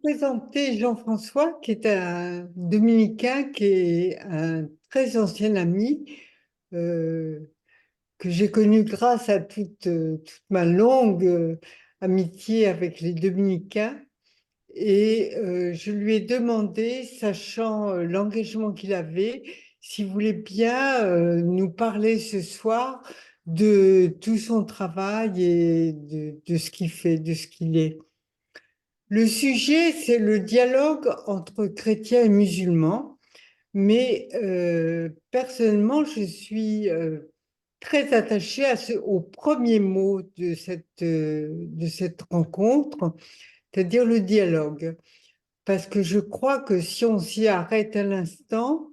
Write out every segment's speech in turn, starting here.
présenter Jean-François, qui est un dominicain, qui est un très ancien ami, euh, que j'ai connu grâce à toute ma longue amitié avec les dominicains. Et je lui ai demandé, sachant l'engagement qu'il avait, s'il voulait bien nous parler ce soir de tout son travail et de ce qu'il fait, de ce qu'il est. Le sujet, c'est le dialogue entre chrétiens et musulmans, mais personnellement, je suis très attachée au premier mot de cette rencontre, c'est-à-dire le dialogue. Parce que je crois que si on s'y arrête un instant,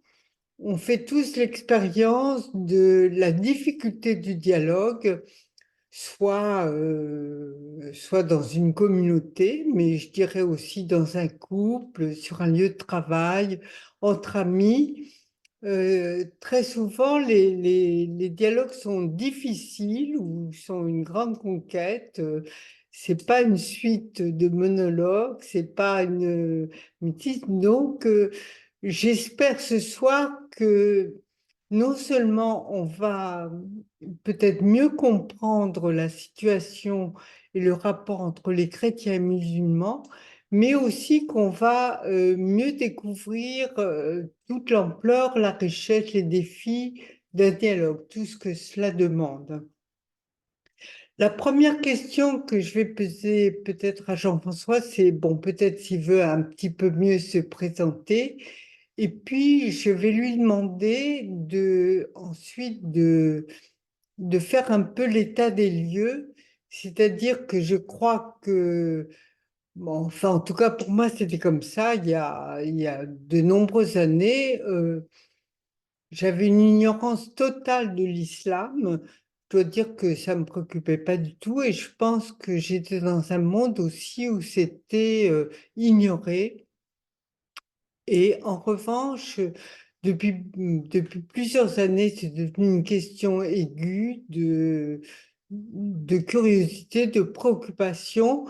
on fait tous l'expérience de la difficulté du dialogue, soit dans une communauté, mais je dirais aussi dans un couple, sur un lieu de travail, entre amis. Très souvent, les dialogues sont difficiles ou sont une grande conquête. C'est pas une suite de monologues, c'est pas une petite. Donc, j'espère ce soir que non seulement on va peut-être mieux comprendre la situation et le rapport entre les chrétiens et musulmans, mais aussi qu'on va mieux découvrir toute l'ampleur, la richesse, les défis d'un dialogue, tout ce que cela demande. La première question que je vais poser peut-être à Jean-François, c'est, bon, peut-être s'il veut un petit peu mieux se présenter, et puis je vais lui demander ensuite de faire un peu l'état des lieux, c'est-à-dire que je crois que, bon, enfin en tout cas pour moi c'était comme ça, il y a de nombreuses années, j'avais une ignorance totale de l'islam. Je dois dire que ça me préoccupait pas du tout et je pense que j'étais dans un monde aussi où c'était ignoré. Et en revanche, depuis plusieurs années, c'est devenu une question aiguë de curiosité, de préoccupation,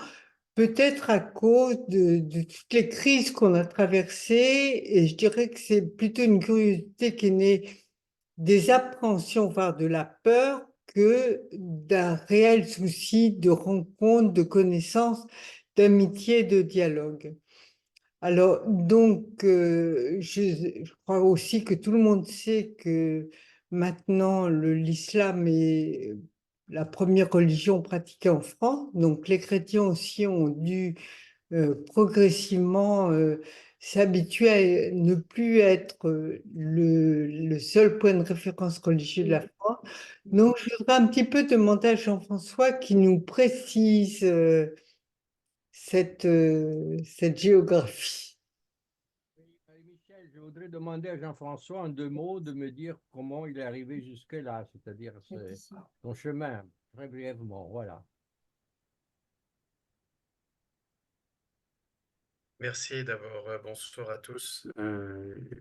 peut-être à cause de toutes les crises qu'on a traversées. Et je dirais que c'est plutôt une curiosité qui est née des appréhensions, voire de la peur, que d'un réel souci de rencontre, de connaissance, d'amitié, de dialogue. Alors, donc, je crois aussi que tout le monde sait que maintenant, l'islam est la première religion pratiquée en France. Donc, les chrétiens aussi ont dû progressivement s'habituer à ne plus être le seul point de référence religieux de la France. Donc, je voudrais un petit peu demander à Jean-François qui nous précise cette géographie. Michel, je voudrais demander à Jean-François en 2 mots de me dire comment il est arrivé jusque-là, c'est-à-dire son chemin, très brièvement, voilà. Merci d'abord. Bonsoir à tous.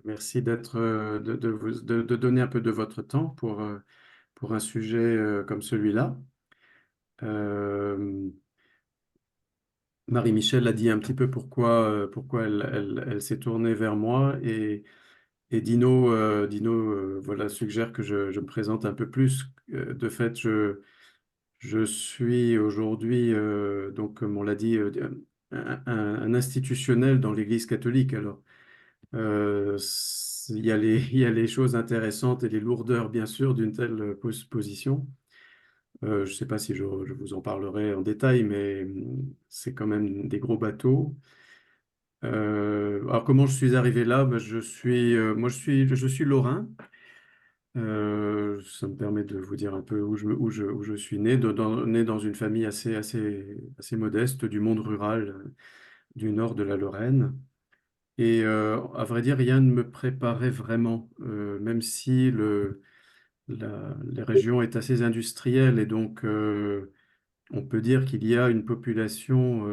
Merci de donner un peu de votre temps pour un sujet comme celui-là. Euh, Marie-Michel a dit un petit peu pourquoi elle s'est tournée vers moi et Dino voilà, suggère que je me présente un peu plus. De fait, je suis aujourd'hui, donc comme on l'a dit, un institutionnel dans l'Église catholique. Alors, il y a les choses intéressantes et les lourdeurs, bien sûr, d'une telle position. Je ne sais pas si je vous en parlerai en détail, mais c'est quand même des gros bateaux. Alors, comment je suis arrivé là? Ben, je suis lorrain. Ça me permet de vous dire un peu où je suis né, né dans une famille assez modeste du monde rural du nord de la Lorraine. Et à vrai dire, rien ne me préparait vraiment, même si la région est assez industrielle et donc on peut dire qu'il y a une population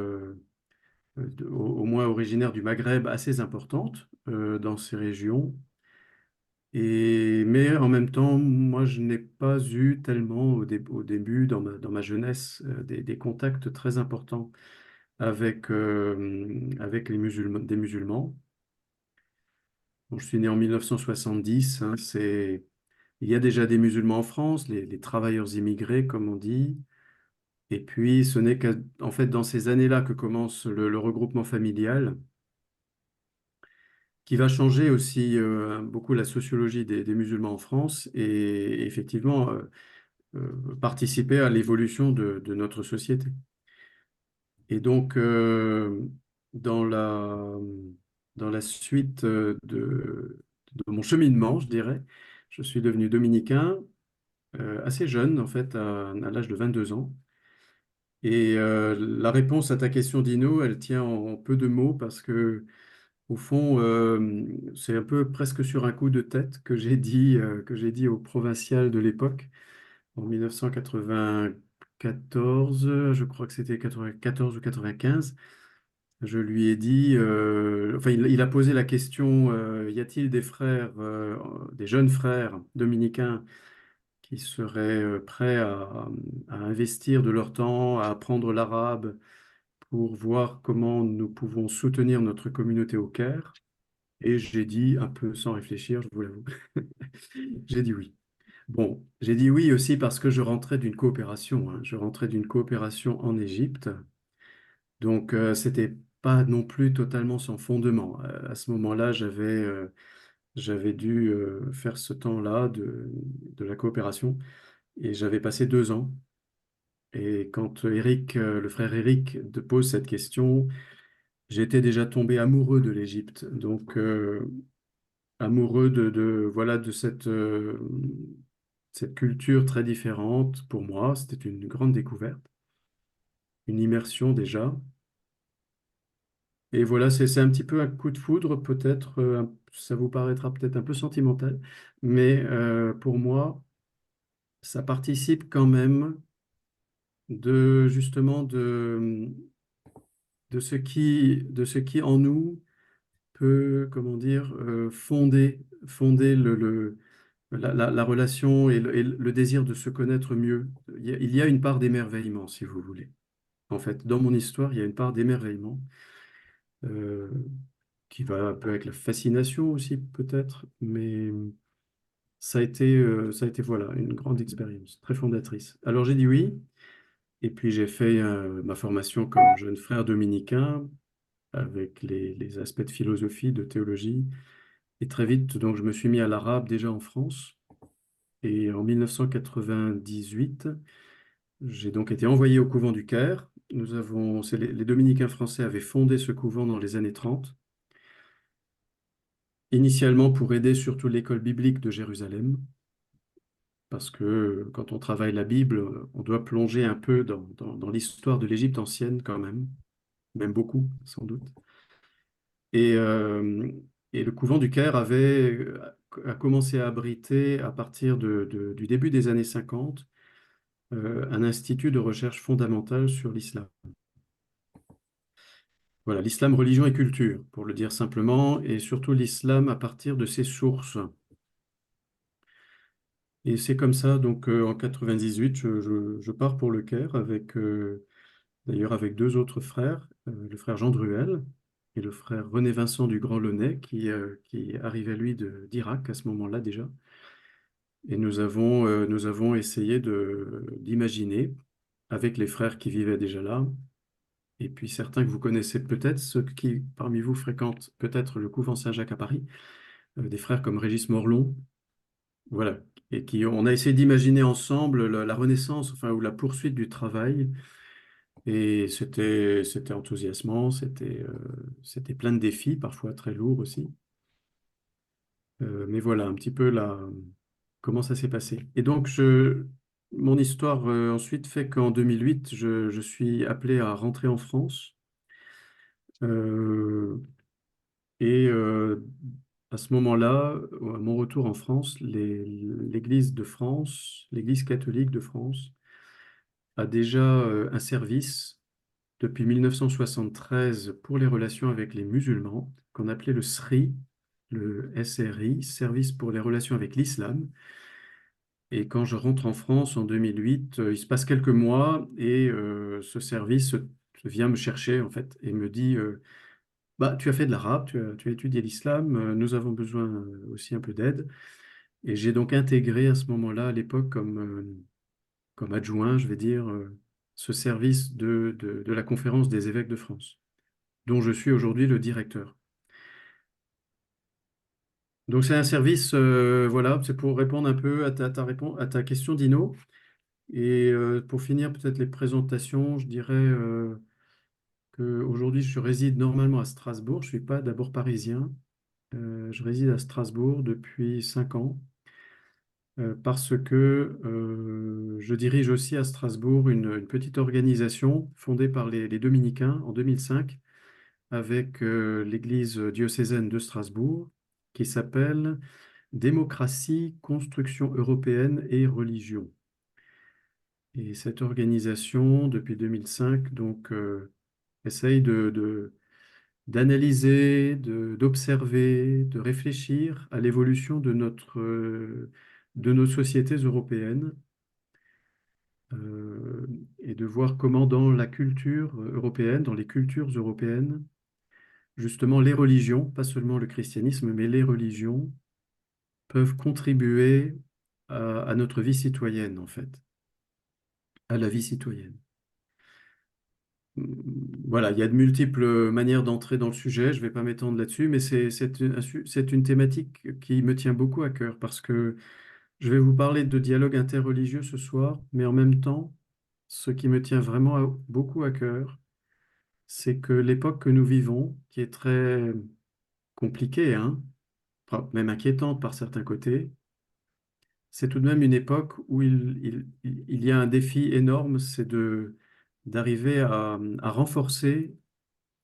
au moins originaire du Maghreb assez importante dans ces régions. Mais en même temps, moi, je n'ai pas eu tellement au début, dans ma jeunesse, des contacts très importants avec des musulmans. Bon, je suis né en 1970, hein, il y a déjà des musulmans en France, les travailleurs immigrés, comme on dit. Et puis, ce n'est qu'en fait dans ces années-là que commence le regroupement familial, qui va changer aussi beaucoup la sociologie des musulmans en France et effectivement participer à l'évolution de notre société. Et donc, dans la, dans la suite de mon cheminement, je dirais, je suis devenu dominicain assez jeune, en fait, à l'âge de 22 ans. Et la réponse à ta question, Dino, elle tient en peu de mots parce que, au fond, c'est un peu presque sur un coup de tête que j'ai dit au provincial de l'époque, en 1994, je crois que c'était 94 ou 95. Je lui ai dit, enfin, il a posé la question, y a-t-il des frères, des jeunes frères dominicains qui seraient prêts à investir de leur temps, à apprendre l'arabe pour voir comment nous pouvons soutenir notre communauté au Caire? Et j'ai dit, un peu sans réfléchir, je vous l'avoue, j'ai dit oui. Bon, j'ai dit oui aussi parce que je rentrais d'une coopération, hein. Je rentrais d'une coopération en Égypte. Donc, c'était pas non plus totalement sans fondement. À ce moment-là, j'avais dû faire ce temps-là de la coopération et j'avais passé 2 ans. Et quand le frère Eric, pose cette question, j'étais déjà tombé amoureux de l'Égypte. Donc, amoureux voilà, de cette culture très différente pour moi. C'était une grande découverte, une immersion déjà. Et voilà, c'est un petit peu un coup de foudre, peut-être, ça vous paraîtra peut-être un peu sentimental, mais pour moi, ça participe quand même justement de ce qui en nous peut, comment dire, fonder la relation et le désir de se connaître mieux. Il y a une part d'émerveillement, si vous voulez. En fait, dans mon histoire, il y a une part d'émerveillement. euh, qui va un peu avec la fascination aussi peut-être, mais ça a été voilà, une grande expérience, très fondatrice. Alors j'ai dit oui, et puis j'ai fait ma formation comme jeune frère dominicain avec les aspects de philosophie, de théologie, et très vite, donc je me suis mis à l'arabe déjà en France, et en 1998, j'ai donc été envoyé au couvent du Caire. Les dominicains français avaient fondé ce couvent dans les années 30. Initialement pour aider surtout l'école biblique de Jérusalem, parce que quand on travaille la Bible, on doit plonger un peu dans l'histoire de l'Égypte ancienne quand même beaucoup, sans doute. Et, euh, et le couvent du Caire a commencé à abriter, à partir du début des années 50, un institut de recherche fondamentale sur l'islam. Voilà, l'islam, religion et culture, pour le dire simplement, et surtout l'islam à partir de ses sources. Et c'est comme ça, donc en 98, je pars pour le Caire d'ailleurs avec deux autres frères, le frère Jean Druel et le frère René Vincent du Grand Launay, qui arrivait lui d'Irak à ce moment-là déjà. Et nous avons essayé d'imaginer, avec les frères qui vivaient déjà là, et puis certains que vous connaissez peut-être, ceux qui parmi vous fréquentent peut-être le couvent Saint-Jacques à Paris, des frères comme Régis Morlon, voilà, et on a essayé d'imaginer ensemble la renaissance, enfin, ou la poursuite du travail. Et c'était enthousiasmant, c'était plein de défis, parfois très lourds aussi. Mais voilà un petit peu comment ça s'est passé. Et donc, mon histoire ensuite fait qu'en 2008, je suis appelé à rentrer en France. Euh, et à ce moment-là, à mon retour en France, l'Église de France, l'Église catholique de France, a déjà un service depuis 1973 pour les relations avec les musulmans, qu'on appelait le SRI, le SRI, Service pour les relations avec l'islam. Et quand je rentre en France en 2008, il se passe quelques mois et ce service vient me chercher, en fait, et me dit, bah, tu as fait de l'arabe, tu as étudié l'islam, nous avons besoin aussi un peu d'aide. Et j'ai donc intégré à ce moment-là, à l'époque, comme adjoint, je vais dire, ce service de la Conférence des évêques de France, dont je suis aujourd'hui le directeur. Donc c'est un service, voilà, c'est pour répondre un peu à ta question, Dino. Et pour finir peut-être les présentations, je dirais qu'aujourd'hui je réside normalement à Strasbourg. Je ne suis pas d'abord parisien. Je réside à Strasbourg depuis 5 ans parce que je dirige aussi à Strasbourg une petite organisation fondée par les Dominicains en 2005 avec l'Église diocésaine de Strasbourg qui s'appelle Démocratie, construction européenne et religion. Et cette organisation, depuis 2005, donc, essaye d'analyser, d'observer, de réfléchir à l'évolution de nos sociétés européennes et de voir comment dans la culture européenne, dans les cultures européennes, justement les religions, pas seulement le christianisme, mais les religions peuvent contribuer à notre vie citoyenne, en fait, à la vie citoyenne. Voilà, il y a de multiples manières d'entrer dans le sujet, je ne vais pas m'étendre là-dessus, mais c'est une thématique qui me tient beaucoup à cœur parce que je vais vous parler de dialogue interreligieux ce soir, mais en même temps, ce qui me tient vraiment beaucoup à cœur, c'est que l'époque que nous vivons, qui est très compliquée, hein, même inquiétante par certains côtés, c'est tout de même une époque où il y a un défi énorme, c'est d'arriver à renforcer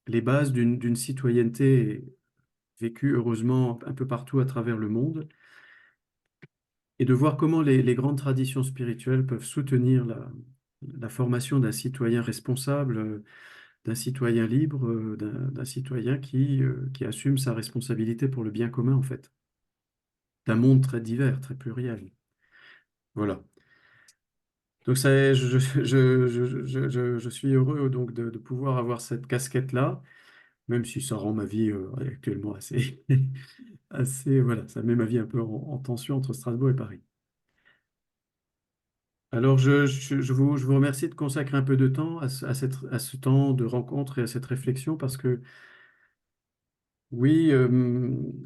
les bases d'une citoyenneté vécue heureusement un peu partout à travers le monde et de voir comment les grandes traditions spirituelles peuvent soutenir la formation d'un citoyen responsable, d'un citoyen libre, d'un citoyen qui assume sa responsabilité pour le bien commun, en fait, d'un monde très divers, très pluriel. Voilà. Donc ça, je suis heureux donc de pouvoir avoir cette casquette-là, même si ça rend ma vie actuellement assez, voilà, ça met ma vie un peu en tension entre Strasbourg et Paris. Alors je vous remercie de consacrer un peu de temps à ce temps de rencontre et à cette réflexion parce que oui,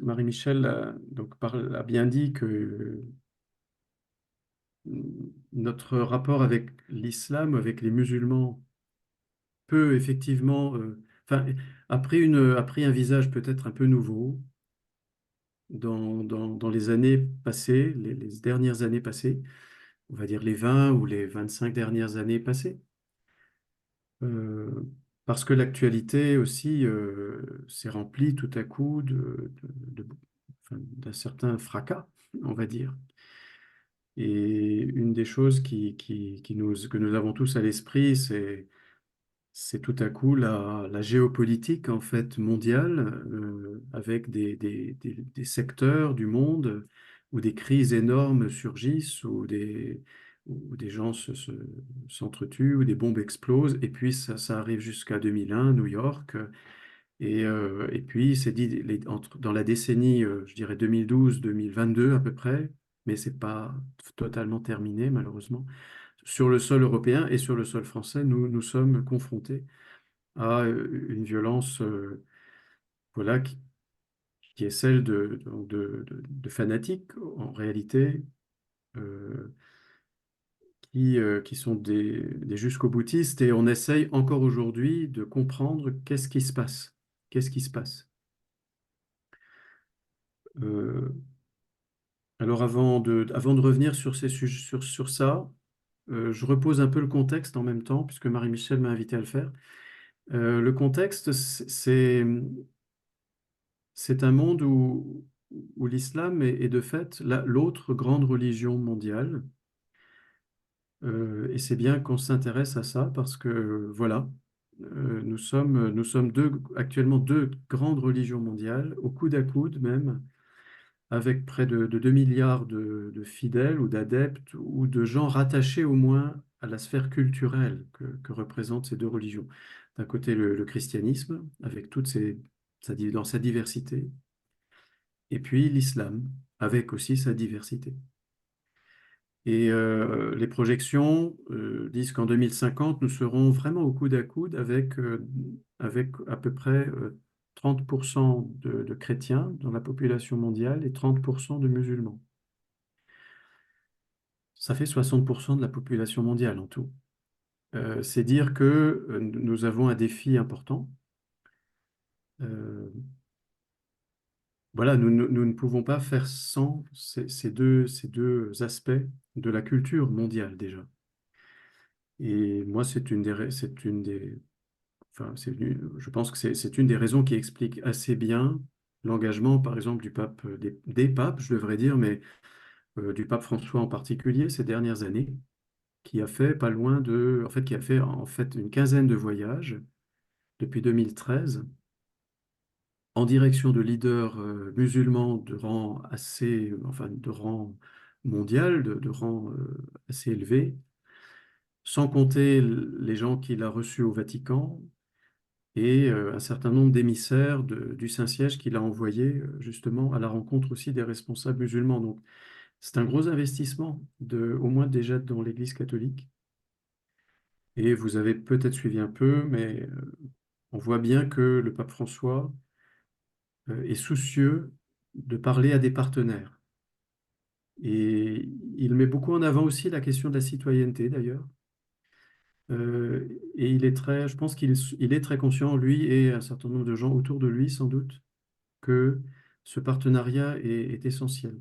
Marie-Michel a bien dit que notre rapport avec l'islam, avec les musulmans, peut effectivement, enfin, a pris un visage peut-être un peu nouveau dans les années passées, les dernières années passées, on va dire les 20 ou les 25 dernières années passées. Euh, Parce que l'actualité aussi s'est remplie tout à coup enfin, d'un certain fracas, on va dire. Et une des choses que nous avons tous à l'esprit, c'est tout à coup la géopolitique en fait mondiale avec des secteurs du monde où des crises énormes surgissent, où des gens s'entretuent, où des bombes explosent, et puis ça arrive jusqu'à 2001, New York, et puis c'est dit dans la décennie, je dirais 2012-2022 à peu près, mais c'est pas totalement terminé malheureusement. Sur le sol européen et sur le sol français, nous sommes confrontés à une violence voilà, qui est celle de fanatiques, en réalité, euh, qui sont des jusqu'au-boutistes, et on essaye encore aujourd'hui de comprendre qu'est-ce qui se passe. Qu'est-ce qui se passe? Euh, alors avant de revenir sur sur ça, je repose un peu le contexte en même temps, puisque Marie-Michel m'a invité à le faire. Le contexte, c'est un monde où l'islam est de fait l'autre grande religion mondiale. Et c'est bien qu'on s'intéresse à ça parce que, voilà, nous sommes actuellement deux grandes religions mondiales, au coude à coude même, avec près de 2 milliards de fidèles ou d'adeptes ou de gens rattachés au moins à la sphère culturelle que représentent ces deux religions. d'un côté le christianisme, avec dans sa diversité, et puis l'islam, avec aussi sa diversité. Et les projections disent qu'en 2050, nous serons vraiment au coude à coude avec à peu près 30% de chrétiens dans la population mondiale et 30% de musulmans. Ça fait 60% de la population mondiale en tout. C'est dire que nous avons un défi important. Euh, voilà, nous ne pouvons pas faire sans ces deux aspects de la culture mondiale déjà. Et moi, enfin, je pense que c'est une des raisons qui explique assez bien l'engagement, par exemple, du pape, des papes, je devrais dire, mais du pape François en particulier ces dernières années, qui a fait pas loin en fait, qui a fait en fait une quinzaine de voyages depuis 2013 en direction de leaders musulmans de rang enfin, de rang mondial, de rang assez élevé, sans compter les gens qu'il a reçus au Vatican et un certain nombre d'émissaires du Saint-Siège qu'il a envoyés justement à la rencontre aussi des responsables musulmans. Donc, c'est un gros investissement, au moins déjà dans l'Église catholique. Et vous avez peut-être suivi un peu, mais on voit bien que le pape François est soucieux de parler à des partenaires. Et il met beaucoup en avant aussi la question de la citoyenneté, d'ailleurs. Et je pense il est très conscient, lui et un certain nombre de gens autour de lui, sans doute, que ce partenariat est essentiel.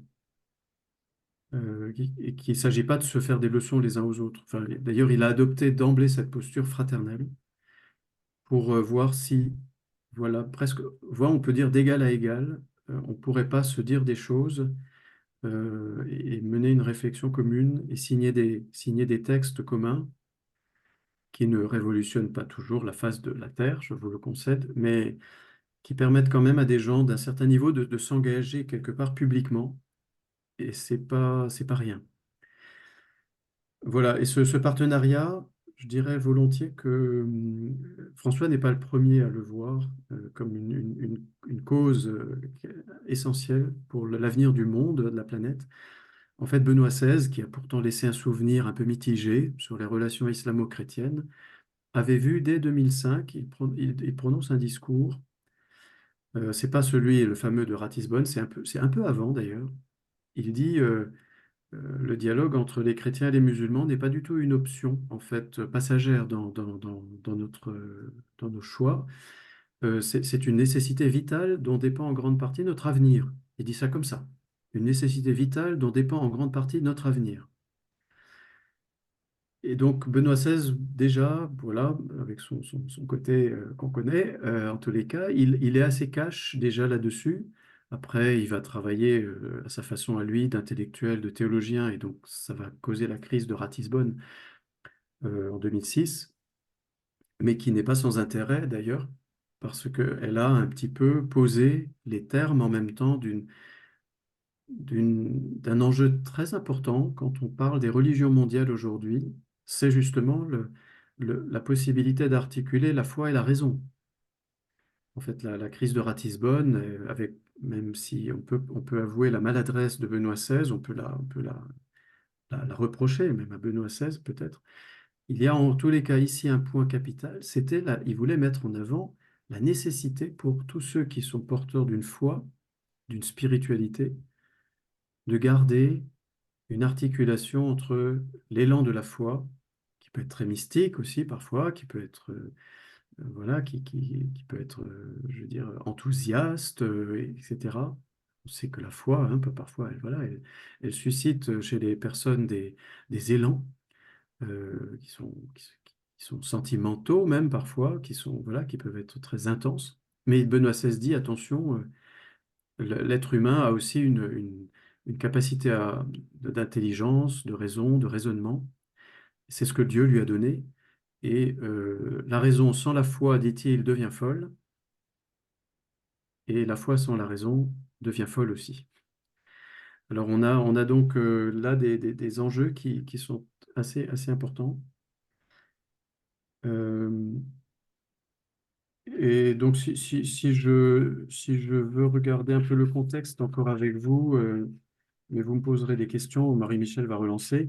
Et qu'il ne s'agit pas de se faire des leçons les uns aux autres. Enfin, d'ailleurs, il a adopté d'emblée cette posture fraternelle pour voir si, voilà, presque, voir, on peut dire d'égal à égal, on ne pourrait pas se dire des choses et mener une réflexion commune et signer des textes communs qui ne révolutionnent pas toujours la face de la Terre, je vous le concède, mais qui permettent quand même à des gens d'un certain niveau de s'engager quelque part publiquement. Et c'est pas rien. Voilà, et ce partenariat, je dirais volontiers que François n'est pas le premier à le voir comme une cause essentielle pour l'avenir du monde, de la planète. En fait, Benoît XVI, qui a pourtant laissé un souvenir un peu mitigé sur les relations islamo-chrétiennes, avait vu dès 2005, il prononce un discours. C'est pas celui, le fameux de Ratisbonne, c'est un peu avant d'ailleurs. Il dit le dialogue entre les chrétiens et les musulmans n'est pas du tout une option, en fait, passagère dans nos choix. C'est une nécessité vitale dont dépend en grande partie notre avenir. Il dit ça comme ça. Une nécessité vitale dont dépend en grande partie notre avenir. Et donc Benoît XVI, déjà, voilà, avec son côté qu'on connaît, en tous les cas, il est assez cash déjà là-dessus. Après, il va travailler à sa façon à lui, d'intellectuel, de théologien, et donc ça va causer la crise de Ratisbonne en 2006, mais qui n'est pas sans intérêt d'ailleurs, parce qu'elle a un petit peu posé les termes en même temps d'un enjeu très important quand on parle des religions mondiales aujourd'hui, c'est justement la possibilité d'articuler la foi et la raison. En fait, la crise de Ratisbonne, même si on peut avouer la maladresse de Benoît XVI, on peut la reprocher, même à Benoît XVI peut-être, il y a en tous les cas ici un point capital, il voulait mettre en avant la nécessité pour tous ceux qui sont porteurs d'une foi, d'une spiritualité, de garder une articulation entre l'élan de la foi, qui peut être très mystique aussi parfois, qui peut être, voilà, qui peut être, je veux dire, enthousiaste, etc. On sait que la foi, hein, peut parfois, voilà, elle suscite chez les personnes des élans qui sont sentimentaux même parfois, voilà, qui peuvent être très intenses. Mais Benoît XVI dit, attention, l'être humain a aussi une capacité d'intelligence, de raison, de raisonnement. C'est ce que Dieu lui a donné. Et la raison sans la foi, dit-il, devient folle. Et la foi sans la raison devient folle aussi. Alors on a donc là des enjeux qui sont assez importants. Euh, Et donc, si je veux regarder un peu le contexte encore avec vous, mais vous me poserez des questions, Marie-Michel va relancer.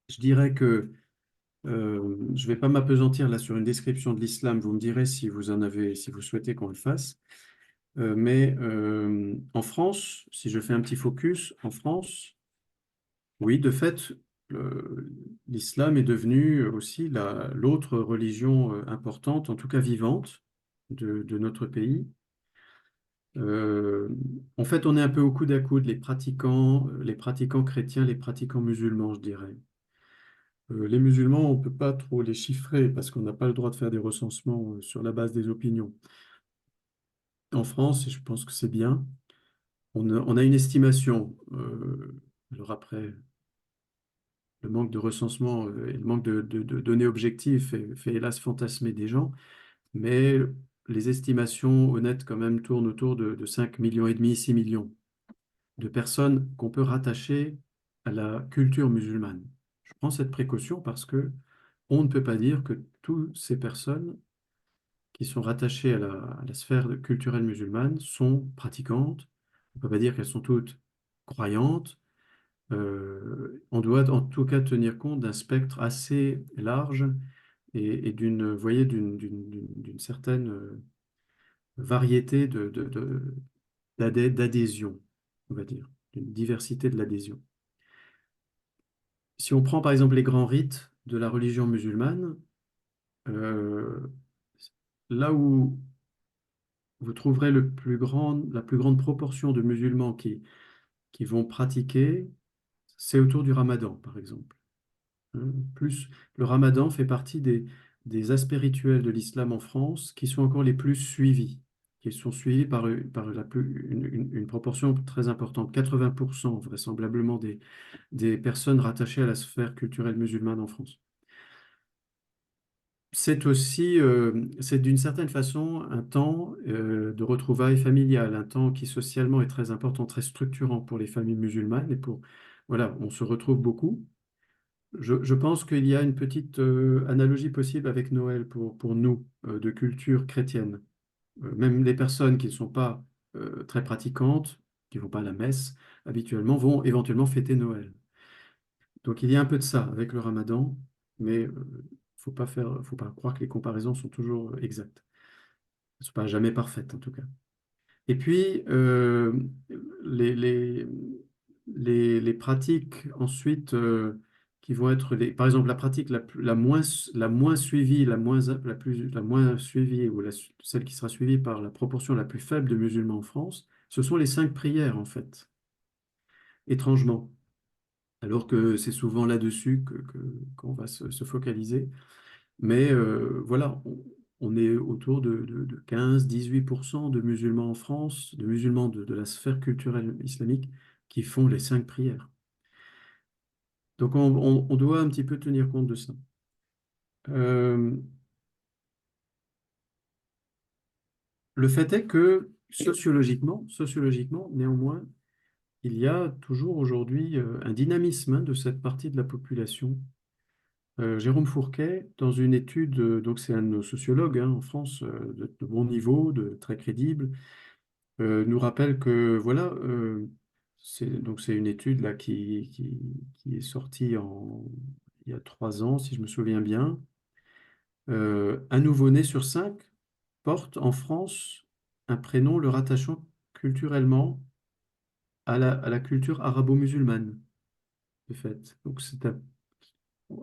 Je dirais que je ne vais pas m'apesantir là sur une description de l'islam. Vous me direz si vous en avez, si vous souhaitez qu'on le fasse. Mais en France, si je fais un petit focus, en France, oui, de fait, l'islam est devenu aussi l'autre religion importante, en tout cas vivante, de notre pays. Euh, En fait, on est un peu au coude à coude, les pratiquants chrétiens, les pratiquants musulmans, je dirais. Les musulmans, on ne peut pas trop les chiffrer parce qu'on n'a pas le droit de faire des recensements sur la base des opinions. En France, et je pense que c'est bien, on a une estimation. Alors après, le manque de recensement et le manque de données objectives fait hélas fantasmer des gens, mais les estimations honnêtes quand même tournent autour de 5 millions et demi, 6 millions de personnes qu'on peut rattacher à la culture musulmane. Je prends cette précaution parce que on ne peut pas dire que toutes ces personnes qui sont rattachées à la sphère culturelle musulmane sont pratiquantes. On ne peut pas dire qu'elles sont toutes croyantes. On doit en tout cas tenir compte d'un spectre assez large et d'une, vous voyez, d'une certaine variété d'adhésion, on va dire, d'une diversité de l'adhésion. Si on prend par exemple les grands rites de la religion musulmane, euh, là où vous trouverez la plus grande proportion de musulmans qui vont pratiquer, c'est autour du Ramadan, par exemple. Plus, le Ramadan fait partie des aspects rituels de l'islam en France qui sont encore les plus suivis, qui sont suivis par une proportion très importante, 80% vraisemblablement des personnes rattachées à la sphère culturelle musulmane en France. C'est aussi, c'est d'une certaine façon un temps de retrouvailles familiales, un temps qui socialement est très important, très structurant pour les familles musulmanes et voilà, on se retrouve beaucoup. Je pense qu'il y a une petite analogie possible avec Noël pour nous, de culture chrétienne. Même les personnes qui ne sont pas très pratiquantes, qui ne vont pas à la messe habituellement, vont éventuellement fêter Noël. Donc il y a un peu de ça avec le Ramadan, mais faut pas croire que les comparaisons sont toujours exactes. Elles ne sont pas jamais parfaites en tout cas. Et puis les, les, les pratiques ensuite qui vont être par exemple la pratique la moins suivie, la moins suivie ou celle qui sera suivie par la proportion la plus faible de musulmans en France, ce sont les 5 prières en fait, étrangement. Alors que c'est souvent là-dessus qu'on va se focaliser. Mais voilà, on est autour de 15-18% de musulmans en France, de musulmans de la sphère culturelle islamique, qui font les 5 prières. Donc on doit un petit peu tenir compte de ça. Euh, le fait est que sociologiquement, néanmoins, il y a toujours aujourd'hui un dynamisme de cette partie de la population. Jérôme Fourquet, dans une étude, donc c'est un de nos sociologues en France, de bon niveau, très crédible, nous rappelle que voilà, c'est une étude là qui est sortie il y a 3 ans, si je me souviens bien. Un nouveau-né sur 5 porte en France un prénom le rattachant culturellement à la culture arabo-musulmane, de fait. Donc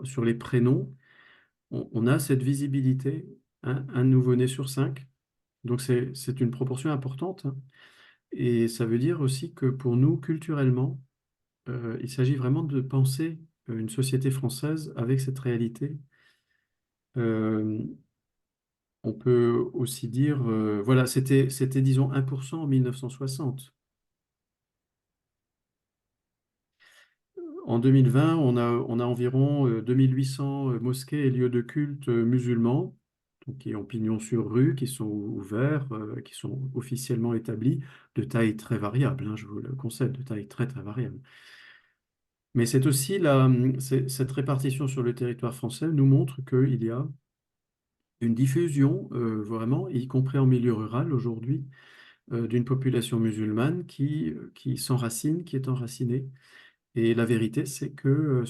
sur les prénoms, on a cette visibilité, un nouveau-né sur 5. Donc c'est une proportion importante, hein. Et ça veut dire aussi que pour nous, culturellement, il s'agit vraiment de penser une société française avec cette réalité. Euh, on peut aussi dire, voilà, c'était disons 1% en 1960. En 2020, on a environ 2800 mosquées et lieux de culte musulmans, donc qui ont pignon sur rue, qui sont ouverts, qui sont officiellement établis, de taille très variable, hein, je vous le concède, de taille très très variable. Mais c'est aussi cette répartition sur le territoire français nous montre qu'il y a une diffusion, vraiment, y compris en milieu rural aujourd'hui, d'une population musulmane qui s'enracine, qui est enracinée. Et la vérité, c'est que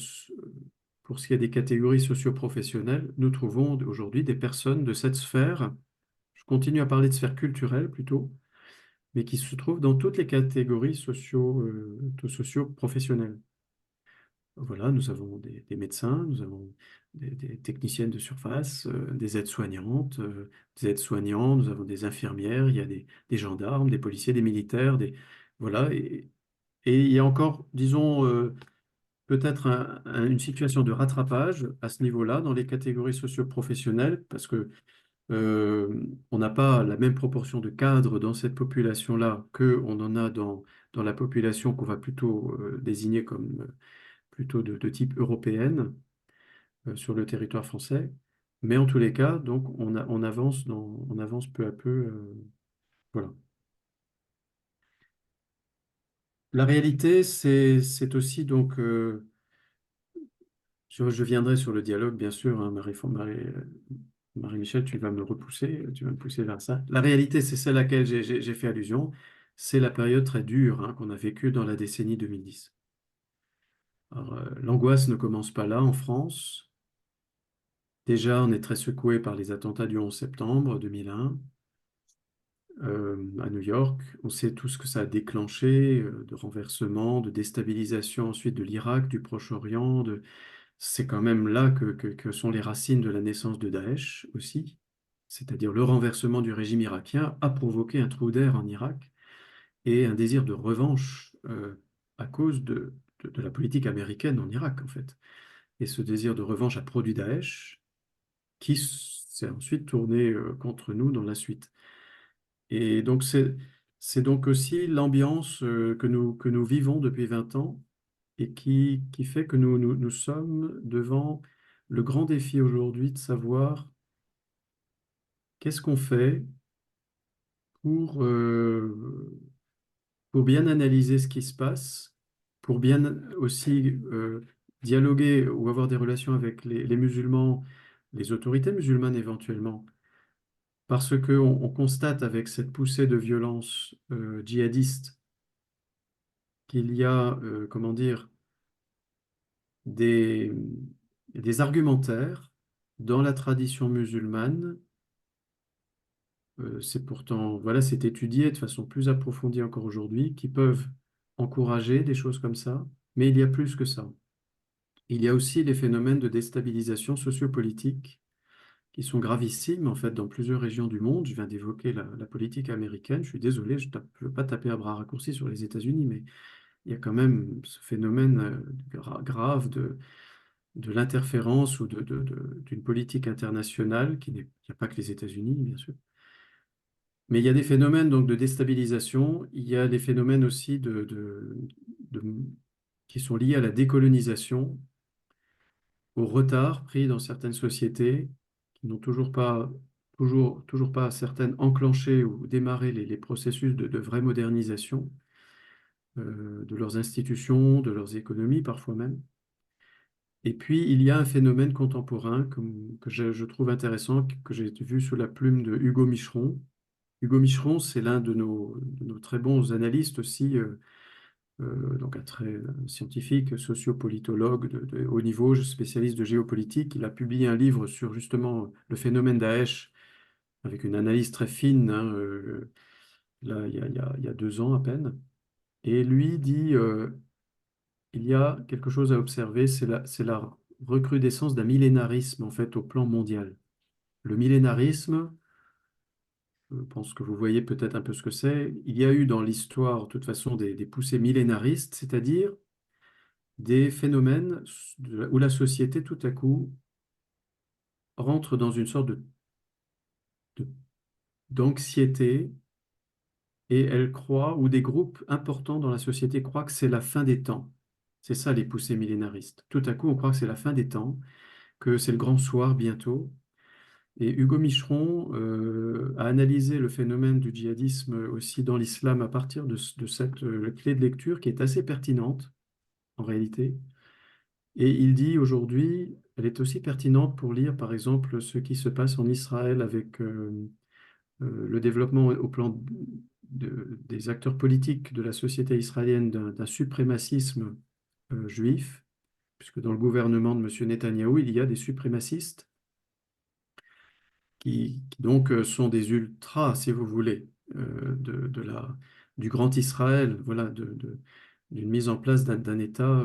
pour ce qui est des catégories socio-professionnelles, nous trouvons aujourd'hui des personnes de cette sphère, je continue à parler de sphère culturelle plutôt, mais qui se trouvent dans toutes les catégories socio-professionnelles. Voilà, nous avons des médecins, nous avons des techniciennes de surface, des aides-soignantes, des aides-soignants, nous avons des infirmières, il y a des gendarmes, des policiers, des militaires, voilà. Et il y a encore, disons, peut-être une situation de rattrapage à ce niveau-là dans les catégories socio-professionnelles, parce que on n'a pas la même proportion de cadres dans cette population-là qu'on en a dans la population qu'on va plutôt désigner comme plutôt de type européenne sur le territoire français. Mais en tous les cas, donc, on avance peu à peu. Voilà. La réalité, c'est aussi donc. Je viendrai sur le dialogue, bien sûr, hein, Marie-Michel, tu vas me repousser, tu vas me pousser vers ça. La réalité, c'est celle à laquelle j'ai fait allusion, c'est la période très dure hein, qu'on a vécue dans la décennie 2010. Alors, l'angoisse ne commence pas là en France. Déjà, on est très secoué par les attentats du 11 septembre 2001 à New York. On sait tout ce que ça a déclenché, de renversement, de déstabilisation ensuite de l'Irak, du Proche-Orient. C'est quand même là que sont les racines de la naissance de Daesh aussi. C'est-à-dire le renversement du régime irakien a provoqué un trou d'air en Irak et un désir de revanche à cause de la politique américaine en Irak, en fait. Et ce désir de revanche a produit Daesh, qui s'est ensuite tourné contre nous dans la suite. Et donc, c'est donc aussi l'ambiance que nous vivons depuis 20 ans et qui fait que nous sommes devant le grand défi aujourd'hui de savoir qu'est-ce qu'on fait pour, euh, pour bien analyser ce qui se passe, pour bien aussi dialoguer ou avoir des relations avec les musulmans, les autorités musulmanes éventuellement, parce qu'on constate avec cette poussée de violence djihadiste qu'il y a, comment dire, des, des argumentaires dans la tradition musulmane. C'est pourtant, voilà, c'est étudié de façon plus approfondie encore aujourd'hui, qui peuvent encourager des choses comme ça, mais il y a plus que ça. Il y a aussi les phénomènes de déstabilisation sociopolitique qui sont gravissimes en fait dans plusieurs régions du monde. Je viens d'évoquer la politique américaine. Je suis désolé, je ne veux pas taper à bras raccourcis sur les États-Unis, mais il y a quand même ce phénomène grave de l'interférence ou d'une politique internationale qui n'est, il n'y a pas que les États-Unis, bien sûr. Mais il y a des phénomènes donc de déstabilisation, il y a des phénomènes aussi de- qui sont liés à la décolonisation, au retard pris dans certaines sociétés qui n'ont toujours pas certaines enclenché ou démarré les processus de vraie modernisation de leurs institutions, de leurs économies parfois même. Et puis, il y a un phénomène contemporain que je trouve intéressant, que j'ai vu sous la plume de Hugo Micheron. Hugo Micheron, c'est l'un de nos très bons analystes aussi, donc un très scientifique, sociopolitologue de haut niveau, spécialiste de géopolitique. Il a publié un livre sur justement le phénomène Daesh, avec une analyse très fine, hein, là, il y a 2 ans à peine. Et lui dit, il y a quelque chose à observer, c'est la recrudescence d'un millénarisme en fait au plan mondial. Le millénarisme, je pense que vous voyez peut-être un peu ce que c'est. Il y a eu dans l'histoire, de toute façon, des poussées millénaristes, c'est-à-dire des phénomènes où la société, tout à coup, rentre dans une sorte de- d'anxiété et elle croit, ou des groupes importants dans la société croient que c'est la fin des temps. C'est ça les poussées millénaristes. Tout à coup, on croit que c'est la fin des temps, que c'est le grand soir bientôt. Et Hugo Micheron a analysé le phénomène du djihadisme aussi dans l'islam à partir de cette clé de lecture qui est assez pertinente en réalité. Et il dit aujourd'hui, elle est aussi pertinente pour lire, par exemple, ce qui se passe en Israël avec le développement au plan des acteurs politiques de la société israélienne d'un suprémacisme juif, puisque dans le gouvernement de M. Netanyahou, il y a des suprémacistes qui donc sont des ultras, si vous voulez, du grand Israël, voilà, d'une mise en place d'un État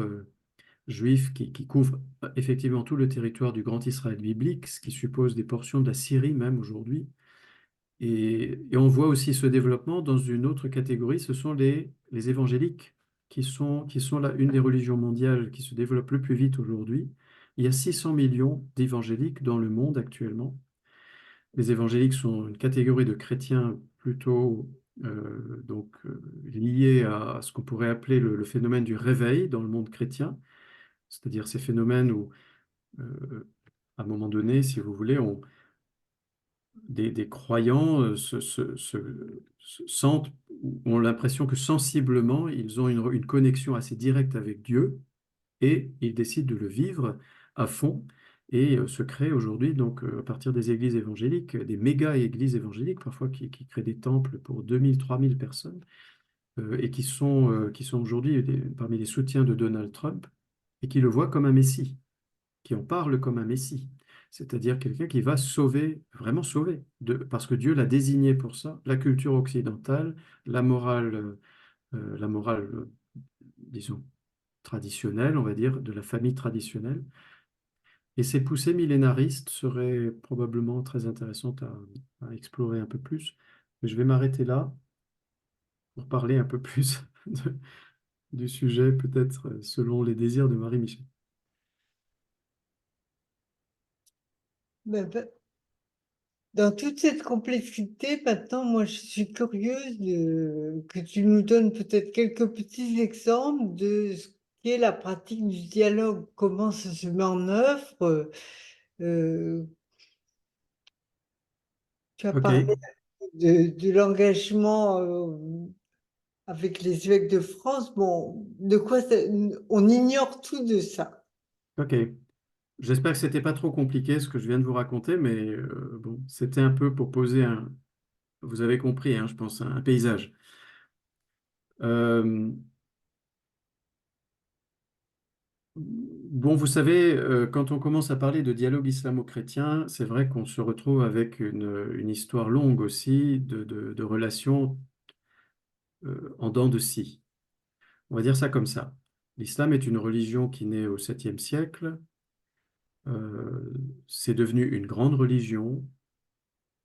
juif qui couvre effectivement tout le territoire du grand Israël biblique, ce qui suppose des portions de la Syrie même aujourd'hui. Et on voit aussi ce développement dans une autre catégorie, ce sont les évangéliques, qui sont là une des religions mondiales qui se développe le plus vite aujourd'hui. Il y a 600 millions d'évangéliques dans le monde actuellement. Les évangéliques sont une catégorie de chrétiens plutôt liés à ce qu'on pourrait appeler le phénomène du réveil dans le monde chrétien, c'est-à-dire ces phénomènes où, à un moment donné, si vous voulez, des croyants se sentent, ont l'impression que sensiblement, ils ont une connexion assez directe avec Dieu et ils décident de le vivre à fond. Et se créent aujourd'hui, donc, à partir des églises évangéliques, des méga-églises évangéliques, parfois qui créent des temples pour 2000, 3000 personnes, et qui sont aujourd'hui parmi les soutiens de Donald Trump, et qui le voient comme un messie, qui en parle comme un messie, c'est-à-dire quelqu'un qui va sauver, vraiment sauver, parce que Dieu l'a désigné pour ça, la culture occidentale, la morale, disons, traditionnelle, on va dire, de la famille traditionnelle. Et ces poussées millénaristes seraient probablement très intéressantes à explorer un peu plus. Mais je vais m'arrêter là pour parler un peu plus du sujet, peut-être selon les désirs de Marie-Michel. Ben, dans toute cette complexité, maintenant, moi, je suis curieuse que tu nous donnes peut-être quelques petits exemples de ce qu'est la pratique du dialogue, comment ça se met en œuvre. Euh, Tu as Ok, parlé de l'engagement avec les évêques de France. Bon, de quoi on ignore tout de ça. ok. J'espère que c'était pas trop compliqué ce que je viens de vous raconter, mais bon, c'était un peu pour poser vous avez compris, hein, je pense, un paysage. Euh, bon, vous savez, quand on commence à parler de dialogue islamo-chrétien, c'est vrai qu'on se retrouve avec une histoire longue aussi de relations en dents de scie. On va dire ça comme ça. L'islam est une religion qui naît au 7e siècle. Euh, c'est devenu une grande religion.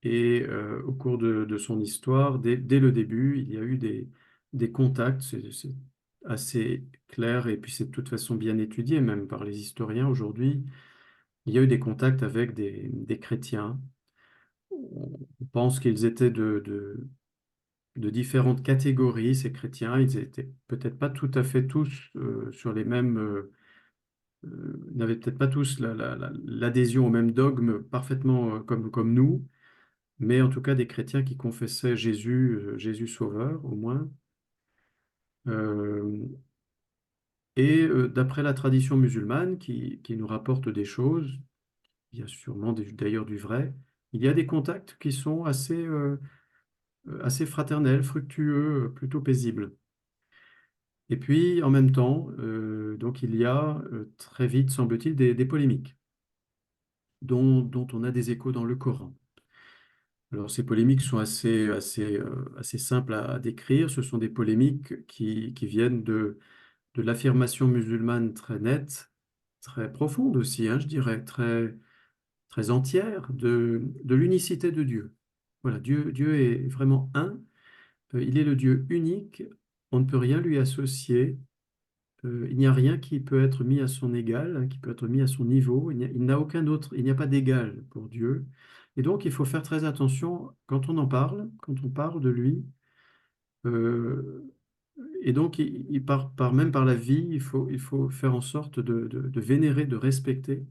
Et au cours de son histoire, dès le début, il y a eu des contacts, c'est assez clair, et puis c'est de toute façon bien étudié, même par les historiens aujourd'hui. Il y a eu des contacts avec des chrétiens. On pense qu'ils étaient de différentes catégories, ces chrétiens. Ils étaient peut-être pas tout à fait tous sur les mêmes, n'avaient peut-être pas tous l'adhésion au même dogme parfaitement comme nous. Mais en tout cas des chrétiens qui confessaient Jésus, Jésus Sauveur au moins. Euh, et d'après la tradition musulmane qui nous rapporte des choses, il y a sûrement d'ailleurs du vrai, il y a des contacts qui sont assez fraternels, fructueux, plutôt paisibles. Et puis en même temps, donc il y a très vite, semble-t-il, des polémiques dont on a des échos dans le Coran. Alors, ces polémiques sont assez simples à décrire. Ce sont des polémiques qui viennent de l'affirmation musulmane très nette, très profonde aussi, hein, je dirais, très, très entière de l'unicité de Dieu. Voilà, Dieu est vraiment un. Il est le Dieu unique. On ne peut rien lui associer. Il n'y a rien qui peut être mis à son égal, hein, qui peut être mis à son niveau. Il n'a aucun autre, il n'y a pas d'égal pour Dieu. Et donc, il faut faire très attention quand on en parle, quand on parle de lui. Euh, et donc, même par la vie, il faut faire en sorte de vénérer, de respecter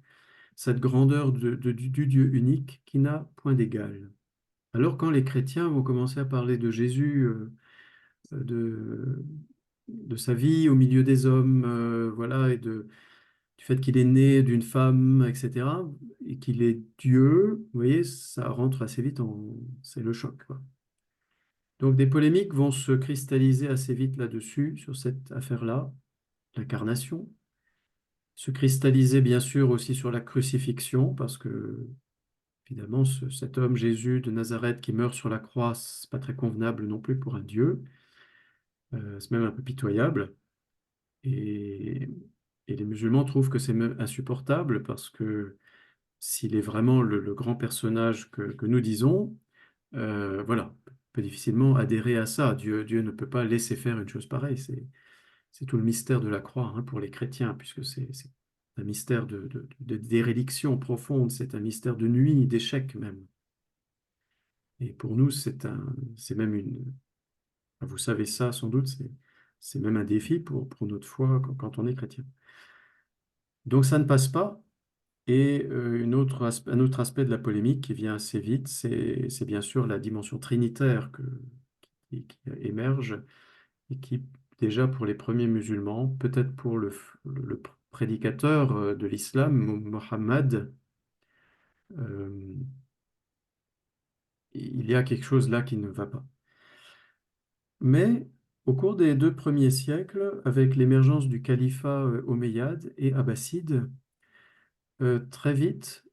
cette grandeur du Dieu unique qui n'a point d'égal. Alors, quand les chrétiens vont commencer à parler de Jésus, de sa vie au milieu des hommes, voilà, du fait qu'il est né d'une femme, etc., et qu'il est Dieu, vous voyez, ça rentre assez vite c'est le choc, quoi. Donc des polémiques vont se cristalliser assez vite là-dessus, sur cette affaire-là, l'incarnation. Se cristalliser bien sûr aussi sur la crucifixion, parce que évidemment cet homme Jésus de Nazareth qui meurt sur la croix, c'est pas très convenable non plus pour un Dieu. C'est même un peu pitoyable. Et, et les musulmans trouvent que c'est même insupportable parce que s'il est vraiment le grand personnage que nous disons, voilà, on peut difficilement adhérer à ça. Dieu ne peut pas laisser faire une chose pareille. C'est tout le mystère de la croix, hein, pour les chrétiens, puisque c'est un mystère de déréliction profonde, c'est un mystère de nuit, d'échec même. Et pour nous, c'est même vous savez ça sans doute, c'est même un défi pour notre foi quand on est chrétien. Donc ça ne passe pas. Et un autre aspect de la polémique qui vient assez vite, c'est bien sûr la dimension trinitaire qui émerge et qui, déjà pour les premiers musulmans, peut-être pour le prédicateur de l'islam, Mohammed, euh, il y a quelque chose là qui ne va pas. Mais au cours des 2 premiers siècles, avec l'émergence du califat omeyyade et abbasside, très vite,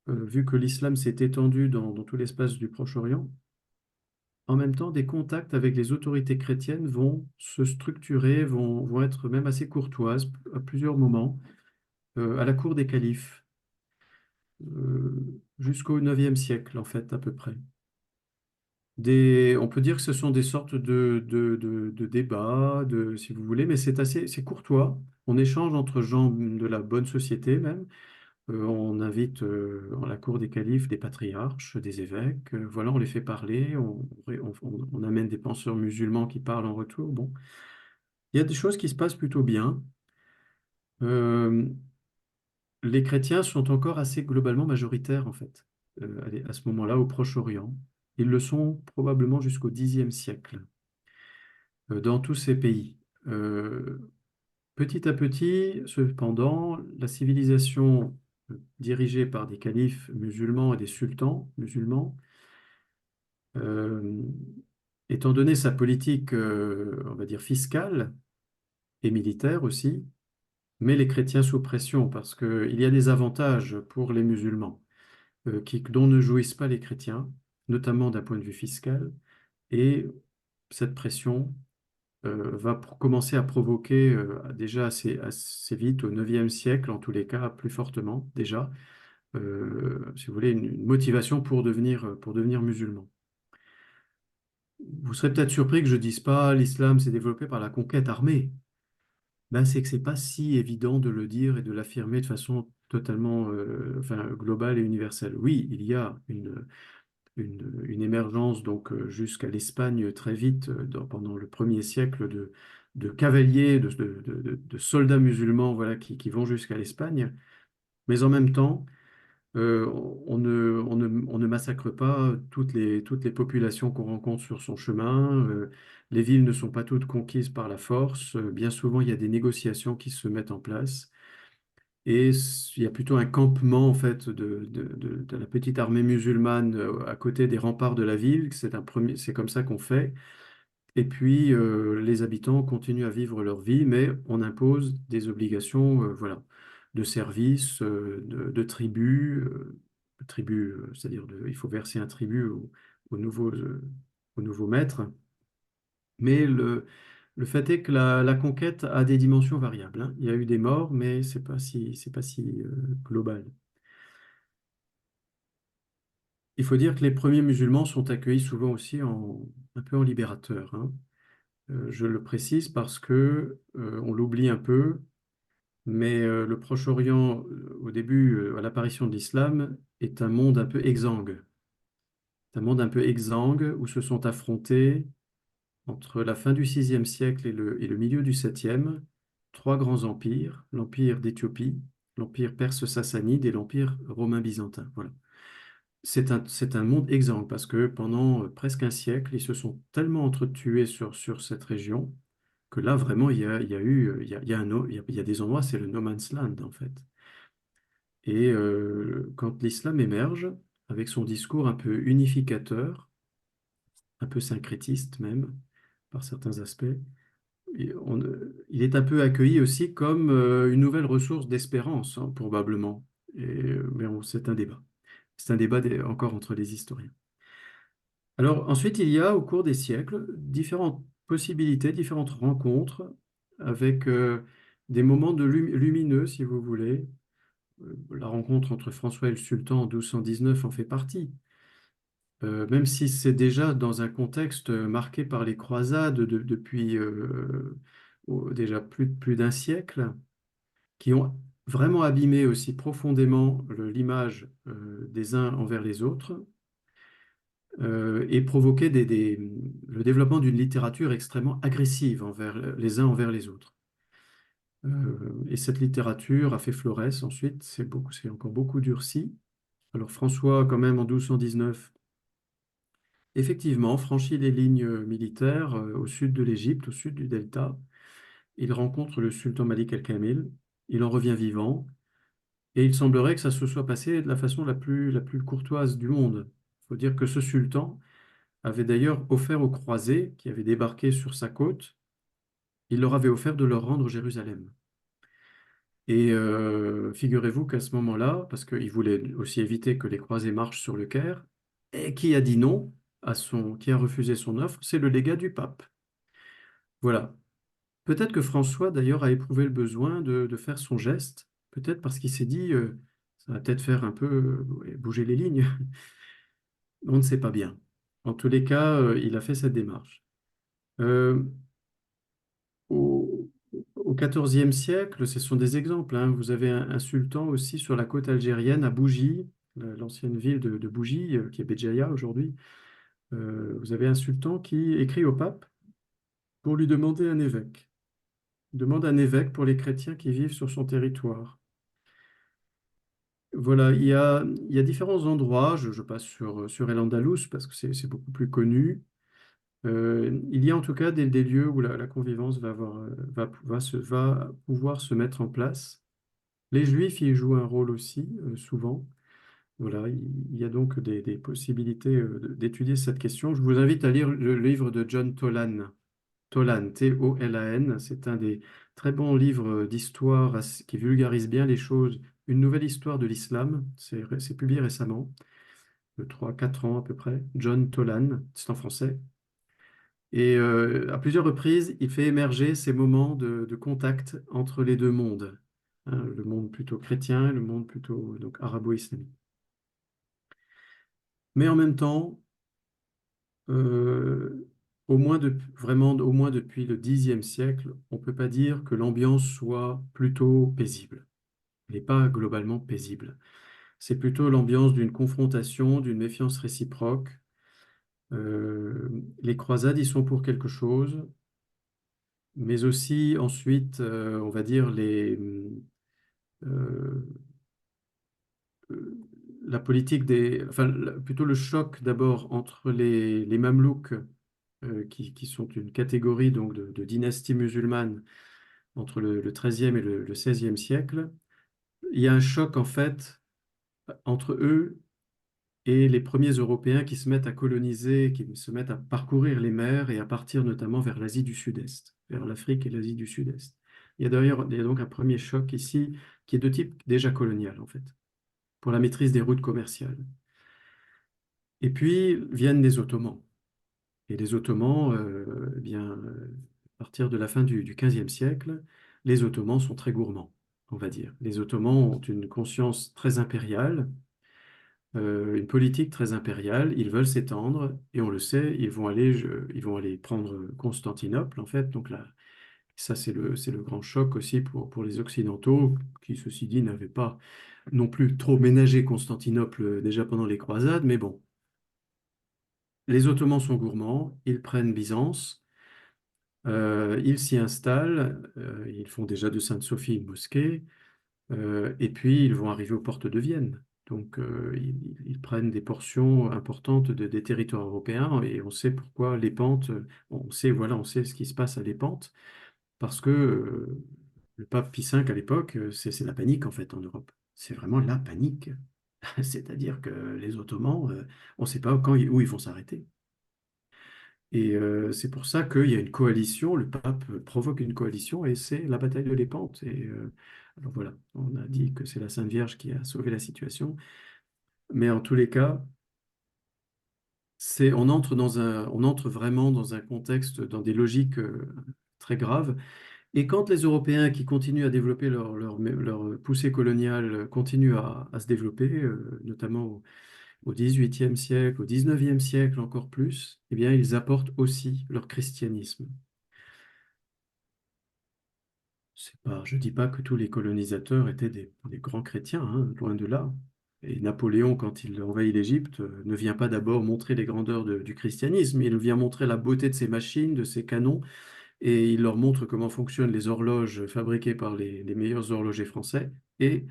vu que l'islam s'est étendu dans tout l'espace du Proche-Orient, en même temps, des contacts avec les autorités chrétiennes vont se structurer, vont être même assez courtoises à plusieurs moments, à la cour des califes, jusqu'au 9e siècle, en fait, à peu près. On peut dire que ce sont des sortes de débats, si vous voulez, mais c'est courtois. On échange entre gens de la bonne société même. On invite à la cour des califes des patriarches, des évêques. Voilà, on les fait parler. On amène des penseurs musulmans qui parlent en retour. Bon, il y a des choses qui se passent plutôt bien. Euh, les chrétiens sont encore assez globalement majoritaires, en fait, à ce moment-là, au Proche-Orient. Ils le sont probablement jusqu'au Xe siècle, dans tous ces pays. Petit à petit, cependant, la civilisation dirigée par des califes musulmans et des sultans musulmans, euh, étant donné sa politique, on va dire, fiscale et militaire aussi, met les chrétiens sous pression parce qu'il y a des avantages pour les musulmans dont ne jouissent pas les chrétiens, notamment d'un point de vue fiscal, et cette pression commencer à provoquer déjà assez vite, au 9e siècle, en tous les cas, plus fortement déjà, si vous voulez, une motivation pour devenir musulman. Vous serez peut-être surpris que je dise pas l'islam s'est développé par la conquête armée. Ben, c'est que c'est pas si évident de le dire et de l'affirmer de façon totalement enfin, globale et universelle. Oui, il y a une émergence donc jusqu'à l'Espagne très vite pendant le 1er siècle de cavaliers, de soldats musulmans voilà, qui vont jusqu'à l'Espagne. Mais en même temps, on ne massacre pas toutes les populations qu'on rencontre sur son chemin. Les villes ne sont pas toutes conquises par la force. Bien souvent, il y a des négociations qui se mettent en place. Et il y a plutôt un campement en fait de la petite armée musulmane à côté des remparts de la ville. C'est comme ça qu'on fait. Et puis les habitants continuent à vivre leur vie, mais on impose des obligations, voilà, de service, tribut, c'est-à-dire il faut verser un tribut au nouveau maître. Mais le fait est que la conquête a des dimensions variables, hein. Il y a eu des morts, mais c'est pas si global. Il faut dire que les premiers musulmans sont accueillis souvent aussi un peu en libérateurs, hein. Je le précise parce que on l'oublie un peu, mais le Proche-Orient, au début, à l'apparition de l'islam, est un monde un peu exsangue. C'est un monde un peu exsangue où se sont affrontés entre la fin du VIe siècle et le milieu du septième, 3 grands empires, l'empire d'Éthiopie, l'empire perse-sassanide et l'empire romain-byzantin. Voilà. C'est un monde exsangue parce que pendant presque un siècle, ils se sont tellement entretués sur cette région que là, vraiment, il y a eu, il y a il y a des endroits, c'est le no man's land, en fait. Et quand l'islam émerge, avec son discours un peu unificateur, un peu syncrétiste même, par certains aspects, il est un peu accueilli aussi comme une nouvelle ressource d'espérance, hein, probablement. Mais c'est un débat. C'est un débat encore entre les historiens. Alors ensuite, il y a au cours des siècles différentes possibilités, différentes rencontres avec des moments lumineux, si vous voulez. La rencontre entre François et le sultan en 1219 en fait partie. Même si c'est déjà dans un contexte marqué par les croisades depuis déjà plus d'un siècle, qui ont vraiment abîmé aussi profondément l'image des uns envers les autres, et provoqué le développement d'une littérature extrêmement agressive les uns envers les autres. Et cette littérature a fait florès ensuite, c'est encore beaucoup durci. Alors François, quand même, en 1219, effectivement, franchit les lignes militaires au sud de l'Égypte, au sud du delta. Il rencontre le sultan Malik el-Kamil. Il en revient vivant. Et il semblerait que ça se soit passé de la façon la plus courtoise du monde. Il faut dire que ce sultan avait d'ailleurs offert aux croisés qui avaient débarqué sur sa côte, il leur avait offert de leur rendre Jérusalem. Et figurez-vous qu'à ce moment-là, parce qu'il voulait aussi éviter que les croisés marchent sur le Caire, et qui a dit non qui a refusé son offre, c'est le légat du pape. Voilà. Peut-être que François, d'ailleurs, a éprouvé le besoin de faire son geste, peut-être parce qu'il s'est dit, ça va peut-être faire un peu ouais, bouger les lignes. On ne sait pas bien. En tous les cas, il a fait cette démarche. Euh, au, Au XIVe siècle, ce sont des exemples, hein. Vous avez un sultan aussi sur la côte algérienne, à Bougie, l'ancienne ville de Bougie, qui est Béjaïa aujourd'hui. Vous avez un sultan qui écrit au pape pour lui demander un évêque. Il demande un évêque pour les chrétiens qui vivent sur son territoire. Voilà, il y a différents endroits. Je passe sur El-Andalus parce que c'est beaucoup plus connu. Il y a en tout cas des lieux où la convivence va pouvoir se mettre en place. Les Juifs y jouent un rôle aussi, souvent. Voilà, il y a donc des possibilités d'étudier cette question. Je vous invite à lire le livre de John Tolan. Tolan, T-O-L-A-N. C'est un des très bons livres d'histoire qui vulgarise bien les choses. Une nouvelle histoire de l'islam. C'est publié récemment, 3-4 ans à peu près. John Tolan, c'est en français. Et à plusieurs reprises, il fait émerger ces moments de contact entre les deux mondes, hein, le monde plutôt chrétien et le monde plutôt donc arabo-islamique. Mais en même temps, euh, au moins depuis le Xe siècle, on ne peut pas dire que l'ambiance soit plutôt paisible. Elle n'est pas globalement paisible. C'est plutôt l'ambiance d'une confrontation, d'une méfiance réciproque. Les croisades y sont pour quelque chose, mais aussi ensuite, on va dire, euh, la politique plutôt le choc d'abord entre les Mamelouks, qui sont une catégorie donc de dynastie musulmane entre le XIIIe et le XVIe siècle. Il y a un choc en fait entre eux et les premiers Européens qui se mettent à coloniser, qui se mettent à parcourir les mers et à partir notamment vers l'Asie du Sud-Est, vers l'Afrique et l'Asie du Sud-Est. Il y a donc un premier choc ici qui est de type déjà colonial en fait, pour la maîtrise des routes commerciales. Et puis viennent les Ottomans. Et les Ottomans, à partir de la fin du XVe siècle, les Ottomans sont très gourmands, on va dire. Les Ottomans ont une conscience très impériale, une politique très impériale. Ils veulent s'étendre, et on le sait, ils vont aller prendre Constantinople, en fait. Donc là, ça, c'est le grand choc aussi pour les Occidentaux, qui, ceci dit, n'avaient pas non plus trop ménagé Constantinople déjà pendant les croisades, mais bon. Les Ottomans sont gourmands, ils prennent Byzance, ils s'y installent, ils font déjà de Sainte-Sophie une mosquée, et puis ils vont arriver aux portes de Vienne. Donc, ils prennent des portions importantes des territoires européens et on sait pourquoi les pentes, on sait, voilà, on sait ce qui se passe à les pentes parce que le pape Pie V à l'époque, c'est la panique en fait en Europe. C'est vraiment la panique. C'est-à-dire que les Ottomans, on ne sait pas où ils vont s'arrêter. Et c'est pour ça qu'il y a une coalition, le pape provoque une coalition et c'est la bataille de Lépante. Et alors voilà, on a dit que c'est la Sainte Vierge qui a sauvé la situation. Mais en tous les cas, on entre vraiment dans un contexte, dans des logiques très graves. Et quand les Européens qui continuent à développer leur poussée coloniale continuent à se développer, notamment au XVIIIe siècle, au XIXe siècle encore plus, eh bien, ils apportent aussi leur christianisme. Je ne dis pas que tous les colonisateurs étaient des grands chrétiens, hein, loin de là. Et Napoléon, quand il envahit l'Égypte, ne vient pas d'abord montrer les grandeurs du christianisme, il vient montrer la beauté de ses machines, de ses canons, et il leur montre comment fonctionnent les horloges fabriquées par les meilleurs horlogers français, et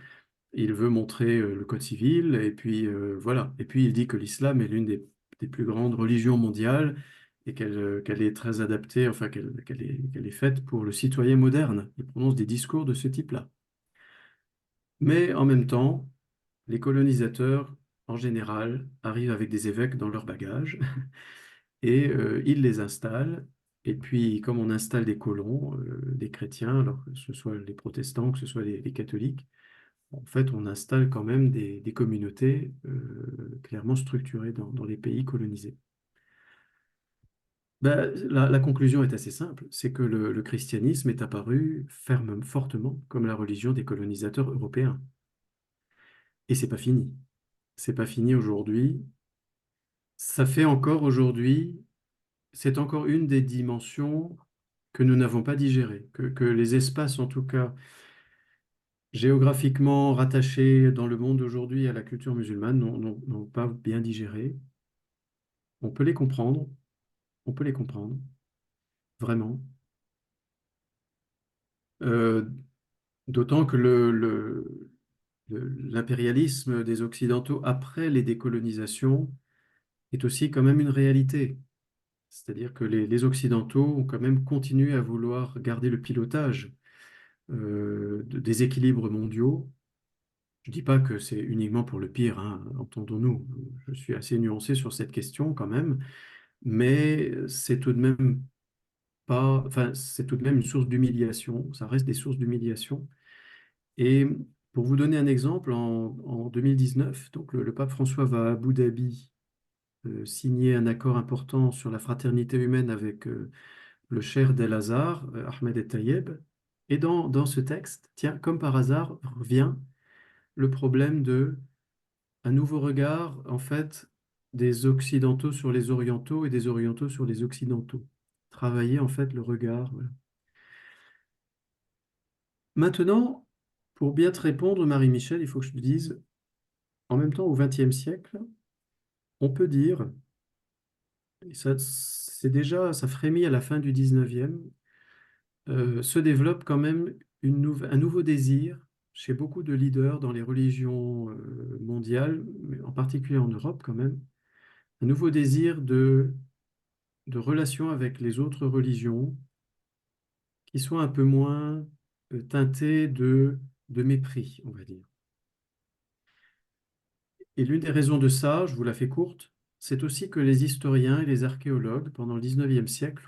il veut montrer le code civil, et puis voilà. Et puis il dit que l'islam est l'une des plus grandes religions mondiales, et qu'elle est très adaptée, enfin qu'elle est faite pour le citoyen moderne. Il prononce des discours de ce type-là. Mais en même temps, les colonisateurs, en général, arrivent avec des évêques dans leur bagage et ils les installent. Et puis, comme on installe des colons, des chrétiens, alors que ce soit les protestants, que ce soit les catholiques, en fait, on installe quand même des communautés clairement structurées dans les pays colonisés. Ben, la conclusion est assez simple, c'est que le christianisme est apparu fortement comme la religion des colonisateurs européens. Et c'est pas fini. C'est pas fini aujourd'hui. Ça fait encore aujourd'hui, c'est encore une des dimensions que nous n'avons pas digérées, que les espaces, en tout cas géographiquement rattachés dans le monde d'aujourd'hui à la culture musulmane, n'ont pas bien digéré. On peut les comprendre, on peut les comprendre, vraiment. Euh, D'autant que l'impérialisme des Occidentaux après les décolonisations est aussi quand même une réalité. C'est-à-dire que les Occidentaux ont quand même continué à vouloir garder le pilotage des équilibres mondiaux. Je ne dis pas que c'est uniquement pour le pire, hein, entendons-nous. Je suis assez nuancé sur cette question quand même, mais c'est tout de même pas, enfin, c'est tout de même une source d'humiliation. Ça reste des sources d'humiliation. Et pour vous donner un exemple, en 2019, donc le pape François va à Abu Dhabi signer un accord important sur la fraternité humaine avec le cheikh d'El-Azhar, Ahmed El-Tayeb. Et dans ce texte, tiens, comme par hasard, revient le problème de un nouveau regard, en fait, des Occidentaux sur les Orientaux et des Orientaux sur les Occidentaux. Travailler, en fait, le regard. Voilà. Maintenant, pour bien te répondre, Marie-Michel, il faut que je te dise, en même temps, au XXe siècle, on peut dire, et ça, c'est déjà, ça frémit à la fin du XIXe, se développe quand même un nouveau désir chez beaucoup de leaders dans les religions mondiales, mais en particulier en Europe quand même, un nouveau désir de relation avec les autres religions qui soit un peu moins teintées de mépris, on va dire. Et l'une des raisons de ça, je vous la fais courte, c'est aussi que les historiens et les archéologues, pendant le XIXe siècle,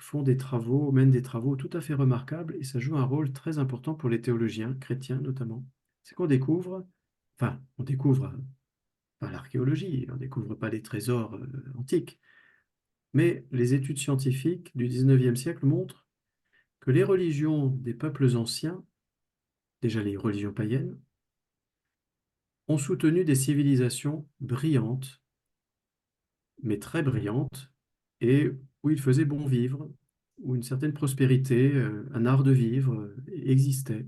mènent des travaux tout à fait remarquables, et ça joue un rôle très important pour les théologiens, chrétiens notamment. C'est qu'on découvre, enfin, on découvre pas l'archéologie, on découvre pas les trésors antiques, mais les études scientifiques du XIXe siècle montrent que les religions des peuples anciens, déjà les religions païennes, ont soutenu des civilisations brillantes, mais très brillantes, et où il faisait bon vivre, où une certaine prospérité, un art de vivre existait.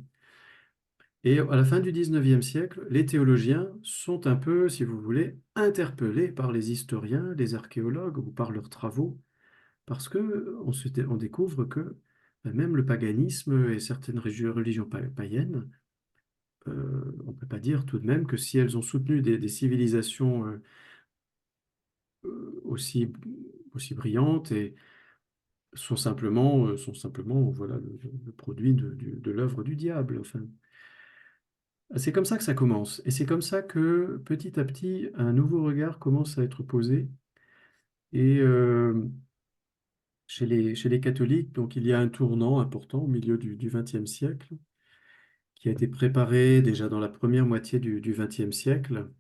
Et à la fin du XIXe siècle, les théologiens sont un peu, si vous voulez, interpellés par les historiens, les archéologues ou par leurs travaux, parce que on découvre que même le paganisme et certaines religions païennes on ne peut pas dire tout de même que si elles ont soutenu des civilisations aussi, aussi brillantes et sont simplement voilà, le produit de l'œuvre du diable. Enfin, c'est comme ça que ça commence. Et c'est comme ça que petit à petit, un nouveau regard commence à être posé. Et chez les catholiques, donc il y a un tournant important au milieu du XXe siècle, qui a été préparé déjà dans la première moitié du XXe siècle